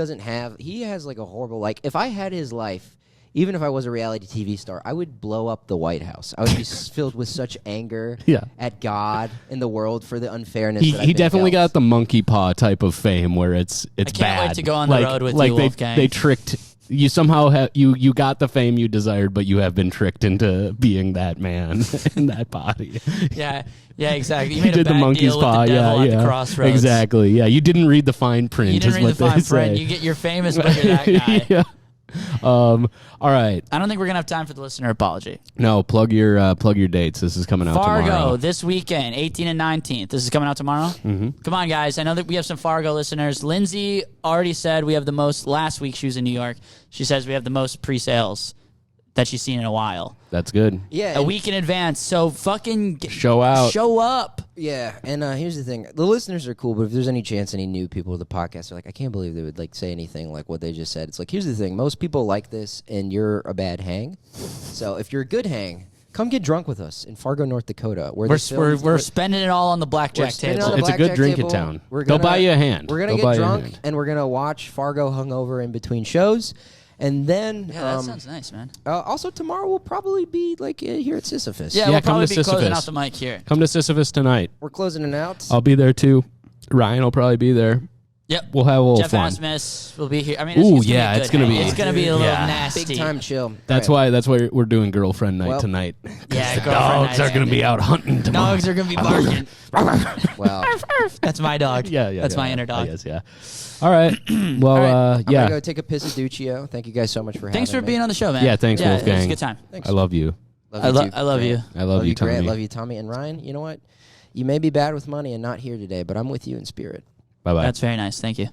has like a horrible, like, if I had his life, even if I was a reality TV star, I would blow up the White House. I would be filled with such anger at God and the world for the unfairness. that I've He been definitely dealt. got the monkey paw type of fame where it's can't bad. wait to go on the road with you, Wolfgang. They tricked you somehow. You got the fame you desired, but you have been tricked into being that man in that body. Yeah, exactly. You You made a did the bad monkey's deal paw, with the devil at the yeah, crossroads. exactly. Yeah, you didn't read the fine print. You didn't is read what the they fine print. say. You get you're famous, but you're that guy. Yeah. All right. I don't think we're gonna have time for the listener apology. No, plug your dates. This is coming out Fargo tomorrow. this weekend, 18th and 19th. This is coming out tomorrow. Mm-hmm. Come on, guys. I know that we have some Fargo listeners. Lindsay already said we have the most. Last week she was in New York. She says we have the most pre-sales that she's seen in a while. That's good. Yeah, A week in advance. So fucking Show out. Show up. Yeah, and here's the thing: the listeners are cool, but if there's any chance any new people to the podcast are like, I can't believe they would like say anything like what they just said. It's like, here's the thing: most people like this, and you're a bad hang. So if you're a good hang, come get drunk with us in Fargo, North Dakota. Where We're spending it all on the blackjack spending table. on the It's a good blackjack drink table. in town. We're They'll gonna- buy you a hand. We're gonna They'll get buy you a drunk, hand. and we're gonna watch Fargo hungover in between shows, and then Yeah, that sounds nice, man. also tomorrow we'll probably be like here at Sisyphus. Yeah, Yeah, we'll come probably to be closing Sisyphus. out the mic here. Come to Sisyphus tonight. we're closing it out. I'll be there too. Ryan will probably be there. Yep. We'll have a little Jeff fun. Asmus will be here. I mean, Ooh, it's yeah, gonna be a it's good gonna hang. be- It's gonna be a little yeah. nasty. Big time chill. That's All right. why we're doing girlfriend night Well- tonight. Yeah, The girlfriend dogs night. are going to be out hunting tomorrow. Dogs are gonna be barking. Well, That's my dog. Yeah. That's my inner dog. Yes, yeah. All right. Well, All right. I'm yeah. gonna go take a piss at Duccio. Thank you guys so much for Thanks for having me. being on the show, man. Yeah, thanks, It was Wolfgang. a good time. Thanks. I love you. Love I you love too, you. Grant. I love you, Grant. Tommy. Love you, Tommy. And Ryan, you know what? You may be bad with money and not here today, but I'm with you in spirit. Bye-bye. That's very nice. Thank you.